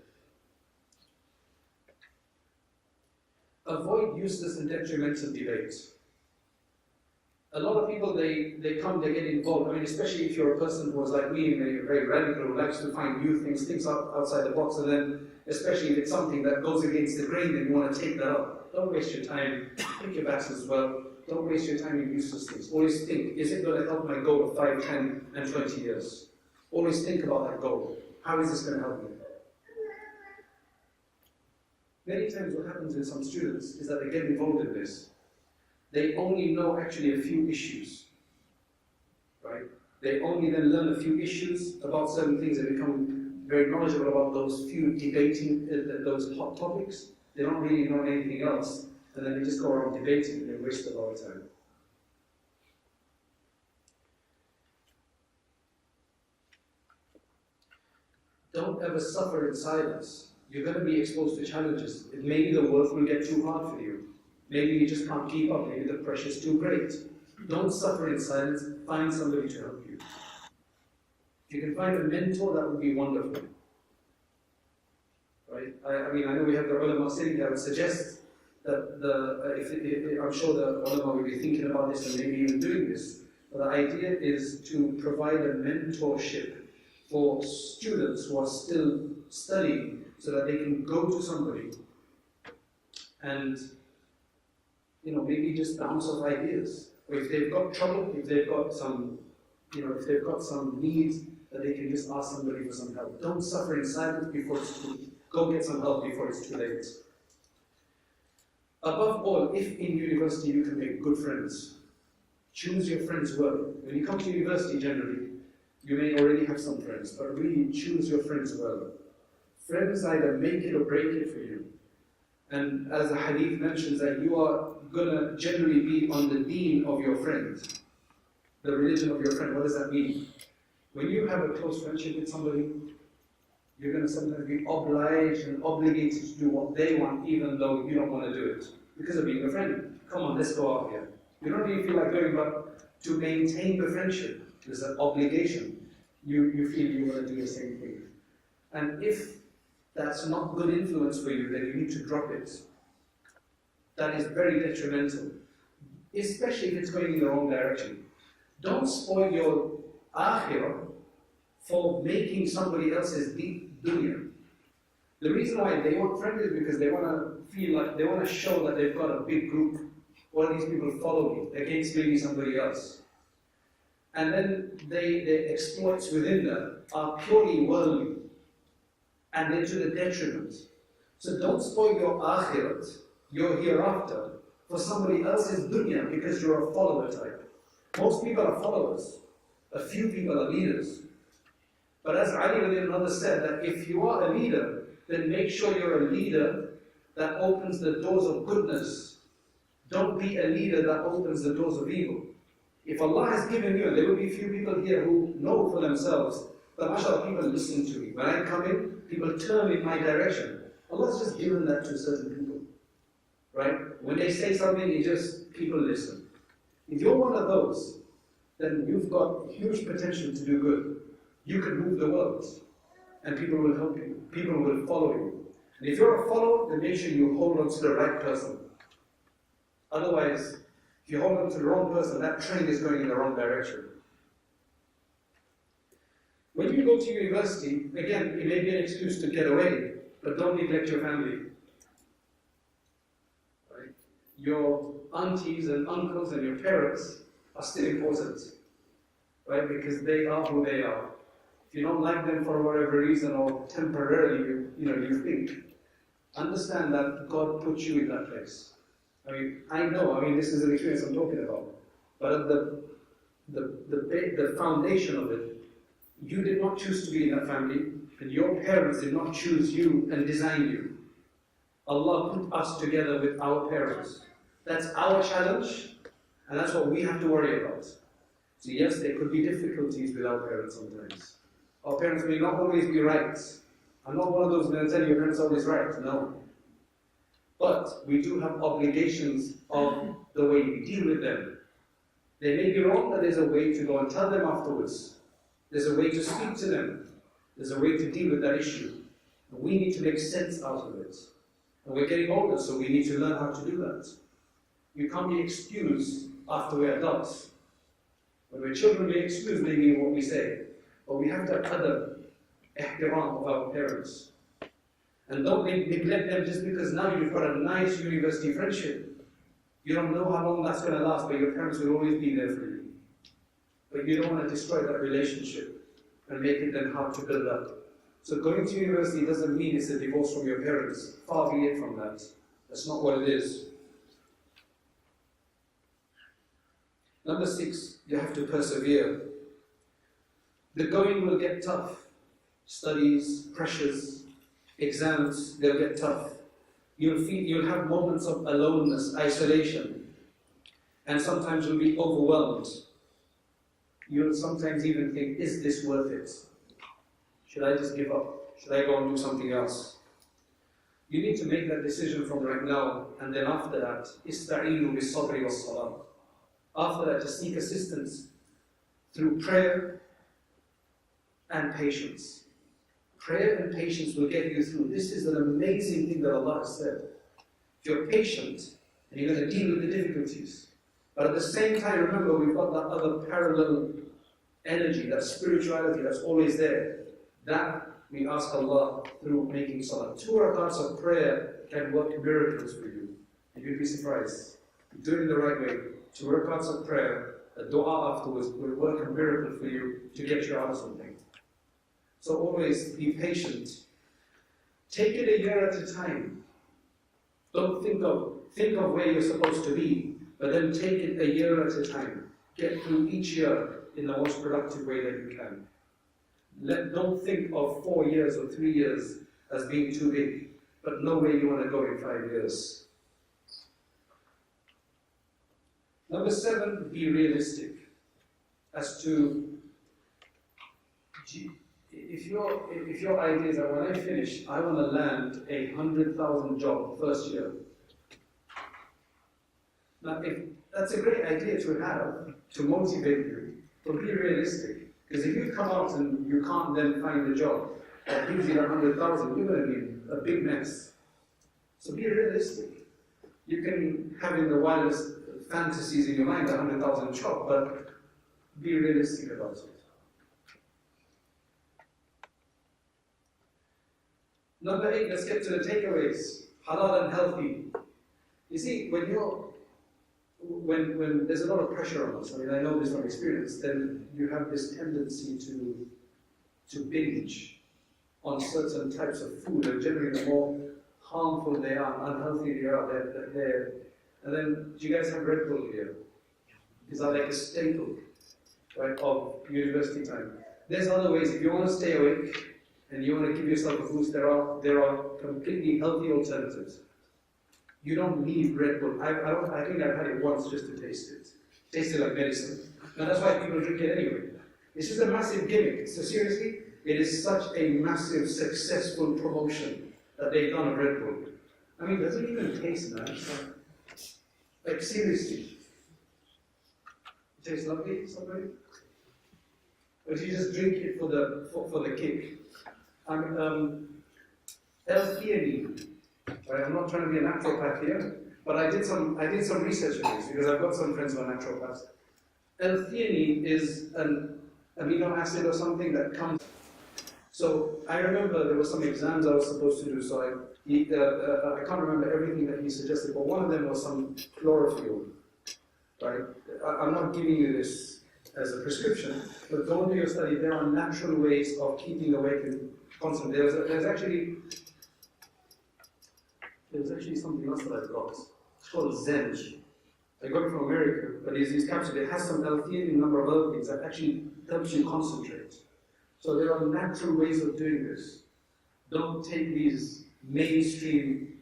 Avoid useless and detrimental debates. A lot of people, they get involved. I mean, especially if you're a person who was like me, very radical, who likes to find new things outside the box, and then, especially if it's something that goes against the grain, then you want to take that up. Don't waste your time. Pick your battles as well. Don't waste your time in useless things. Always think, is it going to help my goal of 5, 10, and 20 years? Always think about that goal. How is this going to help me? Many times what happens with some students is that they get involved in this. They only know actually a few issues, right? They only then learn a few issues about certain things and become very knowledgeable about those few debating, those hot topics. They don't really know anything else, and then they just go around debating and they waste a lot of time. Don't ever suffer in silence. You're going to be exposed to challenges. Maybe the work will get too hard for you. Maybe you just can't keep up. Maybe the pressure is too great. Don't suffer in silence. Find somebody to help you. If you can find a mentor, that would be wonderful. Right? I mean, I know we have the ulama sitting there. I would suggest that I'm sure the ulama will be thinking about this and maybe even doing this. But the idea is to provide a mentorship for students who are still studying, so that they can go to somebody and, maybe just bounce off ideas. Or if they've got trouble, if they've got some, if they've got some needs, that they can just ask somebody for some help. Don't suffer in silence before it's too late. Go get some help before it's too late. Above all, if in university you can make good friends, choose your friends well. When you come to university generally, you may already have some friends, but really choose your friends well. Friends either make it or break it for you. And as the hadith mentions, that you are going to generally be on the deen of your friend, the religion of your friend. What does that mean? When you have a close friendship with somebody, you're going to sometimes be obliged and obligated to do what they want, even though you don't want to do it, because of being a friend. Come on, let's go out here. You don't really feel like going, but to maintain the friendship, there's an obligation. You feel you want to do the same thing. And if that's not good influence for you, then you need to drop it. That is very detrimental, especially if it's going in the wrong direction. Don't spoil your akhirah for making somebody else's dunya. The reason why they want friends is because they want to feel like, they want to show that they've got a big group. All these people follow me against maybe somebody else. And then the exploits within them are purely worldly, and they're to the detriment. So don't spoil your akhirat, your hereafter, for somebody else's dunya because you're a follower type. Most people are followers. A few people are leaders. But as Ali radiallahu anhu said, that if you are a leader, then make sure you're a leader that opens the doors of goodness. Don't be a leader that opens the doors of evil. If Allah has given you, and there will be few people here who know for themselves, that mashallah, people listen to me. When I come in, people turn in my direction. Allah's just given that to certain people. Right? When they say something, people listen. If you're one of those, then you've got huge potential to do good. You can move the world, and people will help you. People will follow you. And if you're a follower, then make sure you hold on to the right person. Otherwise, if you hold on to the wrong person, that train is going in the wrong direction. When you go to university, again, it may be an excuse to get away, but don't neglect your family. Right? Your aunties and uncles and your parents are still important, right? Because they are who they are. If you don't like them for whatever reason or temporarily, you think, understand that God put you in that place. I know, this is an experience I'm talking about, but at the foundation of it, you did not choose to be in that family, and your parents did not choose you and design you. Allah put us together with our parents. That's our challenge, and that's what we have to worry about. So yes, there could be difficulties with our parents sometimes. Our parents may not always be right. I'm not one of those men telling your parents are always right, no. But we do have obligations of the way we deal with them. They may be wrong, but there's a way to go and tell them afterwards. There's a way to speak to them. There's a way to deal with that issue. And we need to make sense out of it. And we're getting older, so we need to learn how to do that. You can't be excused after we're adults. When we're children, we excuse maybe what we say. But we have to have other ihtiram of our parents. And don't neglect them just because now you've got a nice university friendship. You don't know how long that's going to last, but your parents will always be there for you. But you don't want to destroy that relationship and make it then hard to build up. So going to university doesn't mean it's a divorce from your parents. Far be it from that. That's not what it is. Number 6, you have to persevere. The going will get tough. Studies, pressures, exams, they'll get tough. You'll have moments of aloneness, isolation, and sometimes you'll be overwhelmed. You'll sometimes even think, is this worth it? Should I just give up? Should I go and do something else? You need to make that decision from right now, and then after that, ista'inu bis-sabri was-salah. After that, to seek assistance through prayer and patience. Prayer and patience will get you through. This is an amazing thing that Allah has said. If you're patient, and you're going to deal with the difficulties, but at the same time, remember, we've got that other parallel energy, that spirituality that's always there. That we ask Allah through making salah. 2 rakats of prayer can work miracles for you. And you'd be surprised. Do it the right way. 2 rakats of prayer, a dua afterwards will work a miracle for you to get you out of something. So always be patient. Take it a year at a time. Don't think of where you're supposed to be, but then take it a year at a time. Get through each year in the most productive way that you can. Don't think of 4 years or 3 years as being too big, but know where you want to go in 5 years. Number 7, be realistic as to if your idea is that when I finish, I want to land a 100,000 job first year. Now, if that's a great idea to have to motivate you, but be realistic. Because if you come out and you can't then find a job that gives you 100,000, you're going to be in a big mess. So be realistic. You can have in the wildest fantasies in your mind 100,000 job, but be realistic about it. Number 8, let's get to the takeaways. Halal and healthy. You see, when there's a lot of pressure on us, I know this from experience, then you have this tendency to binge on certain types of food, and generally the more harmful they are, unhealthy they are, and then do you guys have Red Bull here? These are like a staple, right, of university time. There's other ways, if you want to stay awake, and you want to give yourself a boost, there are completely healthy alternatives. You don't need Red Bull. I think I've had it once just to taste it. Tasted like medicine. And that's why people drink it anyway. It's just a massive gimmick. So seriously, it is such a massive, successful promotion that they've done of Red Bull. Does it even taste nice? Like seriously. Tastes lovely, somebody? Or do you just drink it for the kick? L-theanine. Right, I'm not trying to be a naturopath here, but I did some research on this because I've got some friends who are naturopaths. L-theanine is an amino acid or something that comes. So I remember there were some exams I was supposed to do, so I can't remember everything that he suggested, but one of them was some chlorophyll. Right? I'm not giving you this as a prescription, but go and do your study. There are natural ways of keeping awake and concentrate. There's actually something else that I've got. It's called Zenj. I got it from America, but it's these capsules. It has some L-theanine, a number of other things that actually helps you concentrate. So there are natural ways of doing this. Don't take these mainstream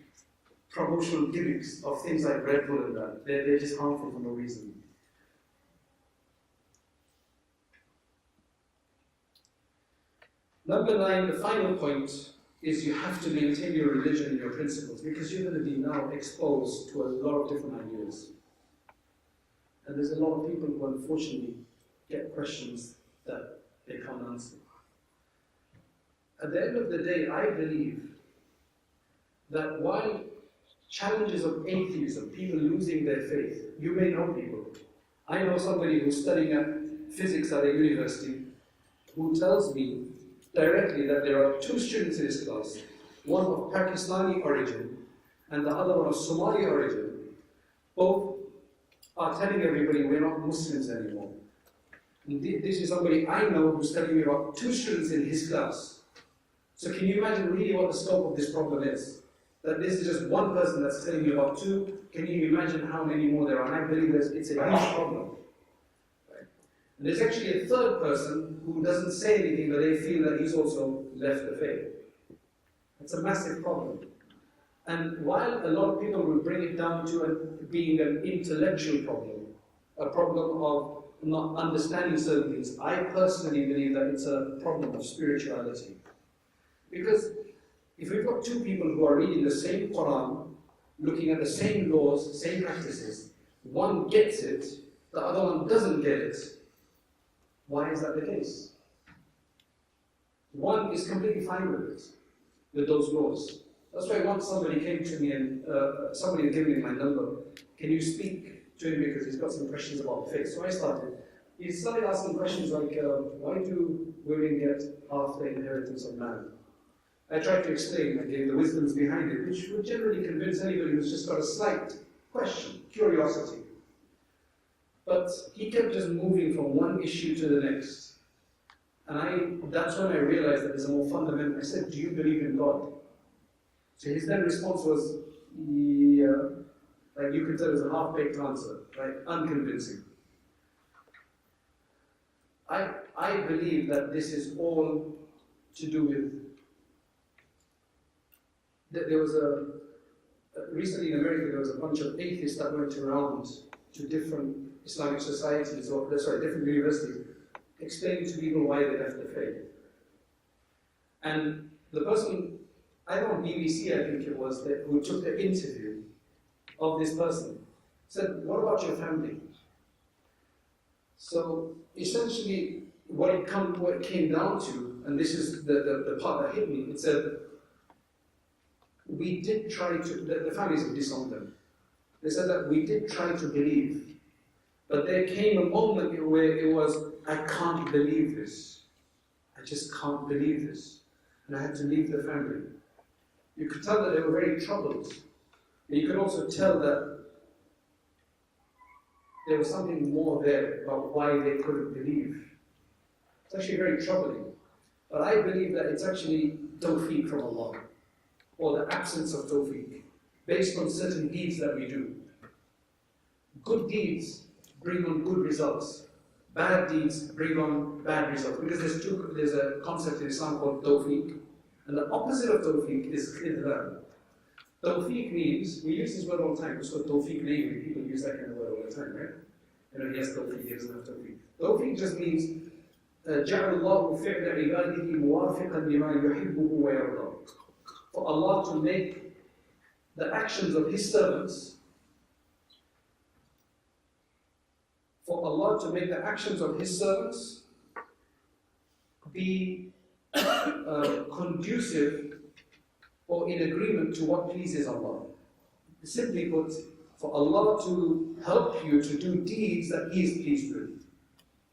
promotional gimmicks of things like Red Bull and that. They're just harmful for no reason. Number 9, the final point, is you have to maintain your religion and your principles because you're going to be now exposed to a lot of different ideas. And there's a lot of people who unfortunately get questions that they can't answer. At the end of the day, I believe that while challenges of atheism, people losing their faith, you may know people. I know somebody who's studying at physics at a university who tells me directly that there are 2 students in his class, one of Pakistani origin and the other one of Somali origin. Both are telling everybody we're not Muslims anymore. And this is somebody I know who's telling me about 2 students in his class. So can you imagine really what the scope of this problem is? That this is just one person that's telling you about 2. Can you imagine how many more there are? And I believe it's a huge problem. Right? And there's actually a third person who doesn't say anything, but they feel that he's also left the faith. It's a massive problem. And while a lot of people will bring it down to being an intellectual problem, a problem of not understanding certain things, I personally believe that it's a problem of spirituality. Because if we've got 2 people who are reading the same Quran, looking at the same laws, same practices, one gets it, the other one doesn't get it, why is that the case? One is completely fine with it, with those laws. That's why once somebody came to me and somebody gave me my number, can you speak to him because he's got some questions about faith. So I started. He started asking questions like, why do women get half the inheritance of man? I tried to explain, I gave the wisdoms behind it, which would generally convince anybody who's just got a slight question, curiosity. But he kept just moving from one issue to the next. And that's when I realized that there's a more fundamental. I said, do you believe in God? So his then response was, yeah. Like you could tell it was a half-baked answer, right? Unconvincing. I believe that this is all to do with. There was recently in America there was a bunch of atheists that went around to different Islamic societies, or different universities, explaining to people why they left the faith. And the person, I don't know, BBC I think it was, who took the interview of this person, said, what about your family? So essentially what it came down to, and this is the part that hit me, it said, we did try to, the families have disowned them. They said that we did try to believe, but there came a moment where it was, I can't believe this. I just can't believe this. And I had to leave the family. You could tell that they were very troubled. And you could also tell that there was something more there about why they couldn't believe. It's actually very troubling. But I believe that it's actually tawfiq from Allah, or the absence of tawfiq, based on certain deeds that we do. Good deeds bring on good results. Bad deeds bring on bad results. Because there's a concept in Islam called tawfiq, and the opposite of tawfiq is idlan. Tawfiq means, we use this word all the time, it's called tawfiq name, people use that kind of word all the time, right? You know, he has tawfiq, he doesn't have tawfiq. Tawfiq just means, جعل الله فعل عباده موافقا لما يحبه ويرضى. For Allah to make the actions of His servants, for Allah to make the actions of His servants be conducive or in agreement to what pleases Allah. Simply put, for Allah to help you to do deeds that He is pleased with,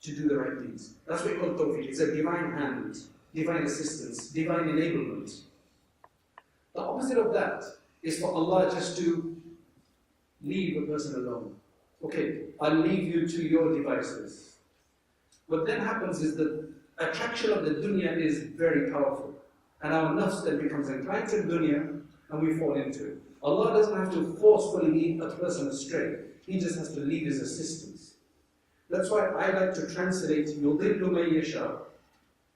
to do the right deeds. That's what we call tawfiq. It's a divine hand, divine assistance, divine enablement. The opposite of that is for Allah just to leave a person alone. Okay, I'll leave you to your devices. What then happens is that attraction of the dunya is very powerful. And our nafs then becomes inclined to dunya and we fall into it. Allah doesn't have to forcefully lead a person astray. He just has to lead His assistance. That's why I like to translate يُضِلُّ مَن يَشَاءُ.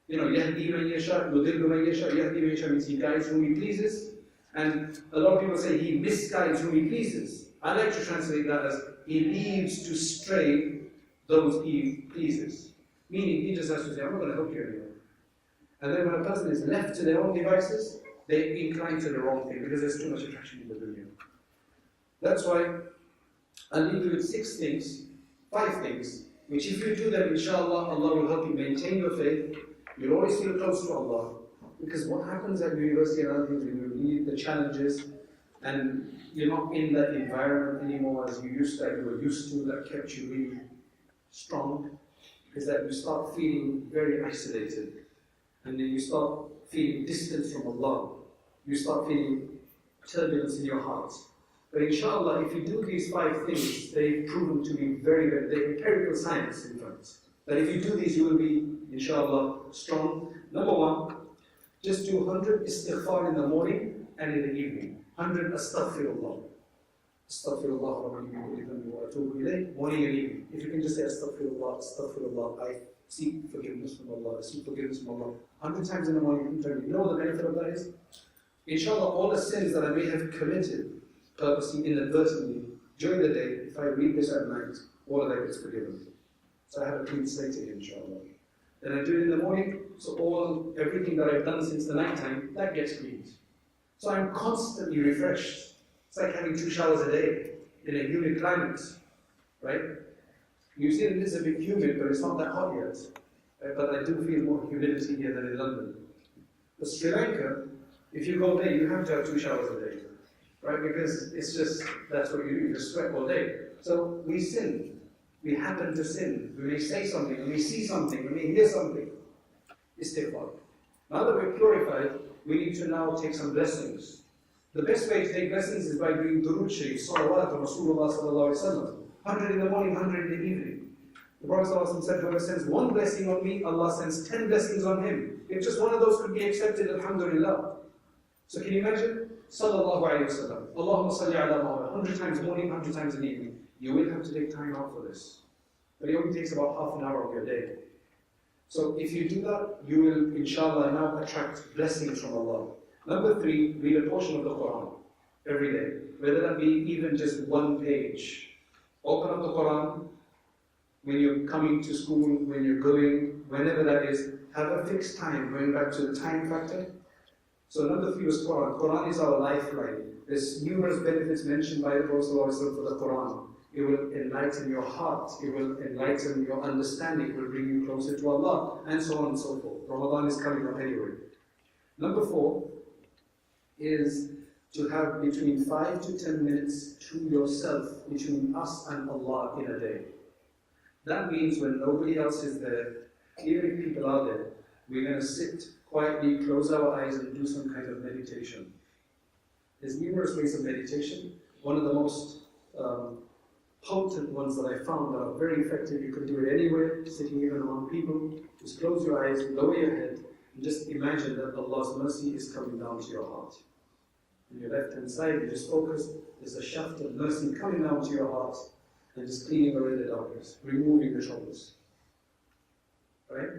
يَهْدِي مَن يَشَاءُ يُضِلُّ مَن يَشَاءُ يَهْدِي مَن يَشَاء means He guides whom He pleases. And a lot of people say He misguides whom He pleases. I like to translate that as He leaves to stray those He pleases. Meaning He just has to say, I'm not going to help you anymore. And then when a person is left to their own devices, they incline to the wrong thing because there's too much attraction in the dunya. That's why I'll leave you with 6 things, 5 things, which if you do them, inshallah, Allah will help you maintain your faith. You'll always feel close to Allah. Because what happens at university and other things, when you need the challenges, and you're not in that environment anymore as you were used to, that kept you really strong, is that you start feeling very isolated. And then you start feeling distance from Allah. You start feeling turbulence in your heart. But inshallah, if you do these 5 things, they've proven to be very, very, they're empirical science in fact. That if you do these, you will be, inshallah, strong. Number 1, just do 100 istighfar in the morning and in the evening. 100 astaghfirullah. Astaghfirullah morning and evening. If you can just say astaghfirullah, astaghfirullah, I seek forgiveness from Allah, I seek forgiveness from Allah. 100 times in the morning, you know what the benefit of that is? Inshallah, all the sins that I may have committed, purposely, inadvertently, during the day, if I read this at night, all of that gets forgiven. So I have a clean slate again, inshallah. Then I do it in the morning, so everything that I've done since the night time, that gets cleaned. So I'm constantly refreshed. It's like having 2 showers a day in a humid climate, right? New Zealand is a bit humid, but it's not that hot yet. But I do feel more humidity here than in London. But Sri Lanka, if you go there, you have to have 2 showers a day, right? Because it's just, that's what you do, you just sweat all day. So we sin. We happen to sin. We may say something, we may see something, we may hear something. Istighfar. Now that we're purified, we need to now take some blessings. The best way to take blessings is by doing durood sharif, salawat to Rasulullah sallallahu alaihi wasallam. 100 in the morning, 100 in the evening. The Prophet ﷺ said, whoever sends 1 blessing on me, Allah sends 10 blessings on him. If just one of those could be accepted, alhamdulillah. So can you imagine? Sallallahu alayhi wa sallam. Allahumma salli ala Muhammad. 100 times morning, 100 times in the evening. You will have to take time out for this. But it only takes about half an hour of your day. So if you do that, you will, inshallah, now attract blessings from Allah. Number 3, read a portion of the Quran every day. Whether that be even just 1 page. Open up the Quran when you're coming to school, when you're going, whenever that is. Have a fixed time, going back to the time factor. So number 3 was Quran. Quran is our lifeline. There's numerous benefits mentioned by the Prophet ﷺ for the Quran. It will enlighten your heart. It will enlighten your understanding. It will bring you closer to Allah, and so on and so forth. Ramadan is coming up anyway. Number 4 is to have between 5 to 10 minutes to yourself, between us and Allah in a day. That means when nobody else is there, even if people are there, we're going to sit quietly, close our eyes and do some kind of meditation. There's numerous ways of meditation. One of the most potent ones that I found that are very effective, you can do it anywhere, sitting even among people. Just close your eyes, lower your head, and just imagine that Allah's mercy is coming down to your heart. On your left hand side, you just focus, there's a shaft of mercy coming down to your heart, and just cleaning away the darkness, removing the troubles. Right?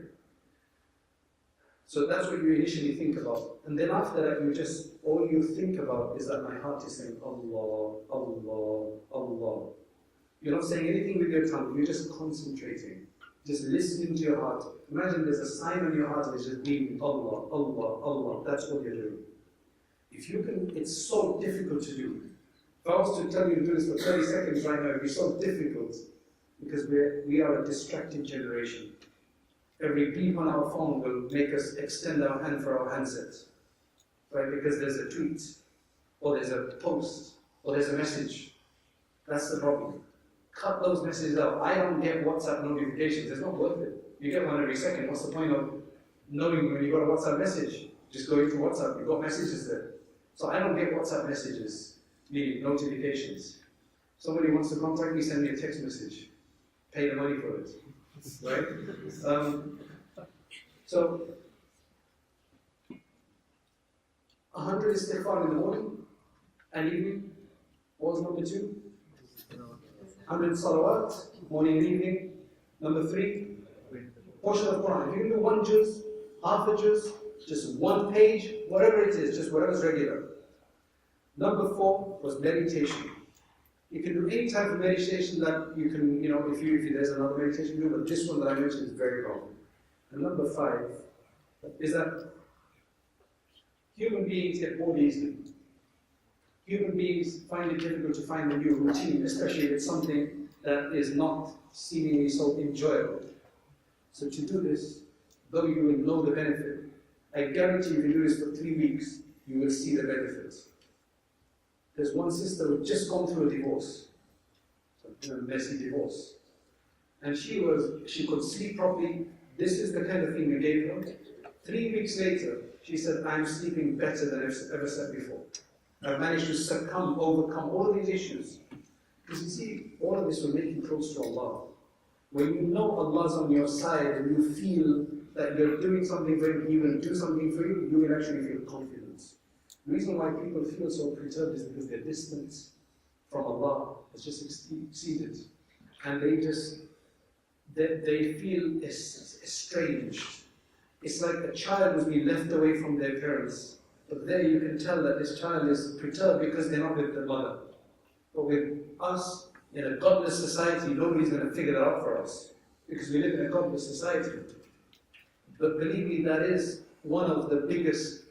So that's what you initially think about. And then after that, all you think about is that my heart is saying, Allah, Allah, Allah. You're not saying anything with your tongue, you're just concentrating. Just listening to your heart. Imagine there's a sign on your heart that is just being Allah, Allah, Allah. That's what you're doing. If you can, it's so difficult to do. If I was to tell you to do this for 30 seconds right now, it'd be so difficult. because we are a distracted generation. Every beep on our phone will make us extend our hand for our handset, right? Because there's a tweet, or there's a post, or there's a message. That's the problem. Cut those messages out. I don't get WhatsApp notifications. It's not worth it. You get one every second. What's the point of knowing when you got a WhatsApp message? Just go into WhatsApp. You've got messages there. So I don't get WhatsApp messages, meaning notifications. Somebody wants to contact me, send me a text message. Pay the money for it. Right? So, 100 istighfar in the morning and evening. What was number 2? 100 salawat, morning and evening. Number 3, portion of Quran. If you can do 1 juz, half a juz, just 1 page, whatever it is, just whatever's regular. Number 4 was meditation. You can do any type of meditation that you can, if there's another meditation you do, but this one that I mentioned is very powerful. And number 5 is that human beings get bored easily. Human beings find it difficult to find a new routine, especially if it's something that is not seemingly so enjoyable. So to do this, though you will know the benefit, I guarantee if you do this for 3 weeks, you will see the benefits. There's one sister who had just gone through a divorce, a messy divorce. And she could sleep properly. This is the kind of thing we gave her. 3 weeks later, she said, I'm sleeping better than I've ever slept before. I've managed to overcome all of these issues. Because you see, all of this will make you close to Allah. When you know Allah's on your side and you feel that you're doing something for Him, He will do something for you, you will actually feel confidence. The reason why people feel so perturbed is because their distance from Allah has just exceeded. And they feel estranged. It's like a child who's been left away from their parents. But there you can tell that this child is perturbed because they're not with their mother. But with us, in a godless society, nobody's going to figure that out for us. Because we live in a godless society. But believe me, that is one of the biggest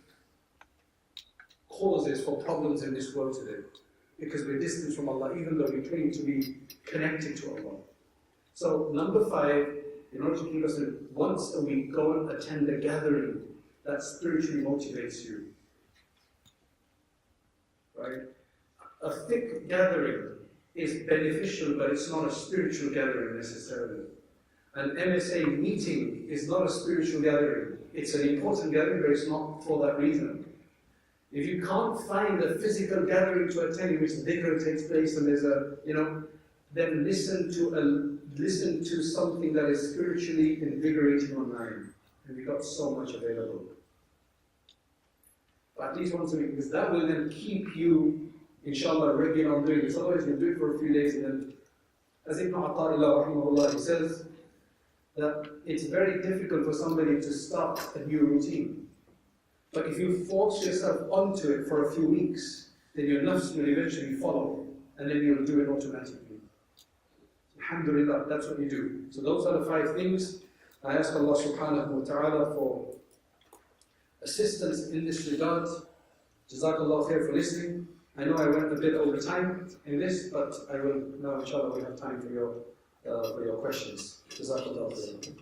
causes for problems in this world today. Because we're distant from Allah, even though we claim to be connected to Allah. So, number 5, in order to keep us in, once a week, go and attend a gathering that spiritually motivates you. Right? A thick gathering is beneficial, but it's not a spiritual gathering necessarily. An MSA meeting is not a spiritual gathering. It's an important gathering, but it's not for that reason. If you can't find a physical gathering to attend in which dhikr takes place and there's then listen to something that is spiritually invigorating online. And we've got so much available. But at least once a week, because that will then keep you, inshallah, regular on doing this. Otherwise, you'll do it for a few days and then, as Ibn Ata'illah, rahimahullah, he says that it's very difficult for somebody to start a new routine. But if you force yourself onto it for a few weeks, then your nafs will eventually follow, and then you'll do it automatically. Alhamdulillah, that's what you do. So those are the 5 things. I ask Allah subhanahu wa ta'ala for assistance in this regard. Jazakallah khair for listening. I know I went a bit over time in this, but I will now, inshallah, we have time for your questions. Jazakallah khair.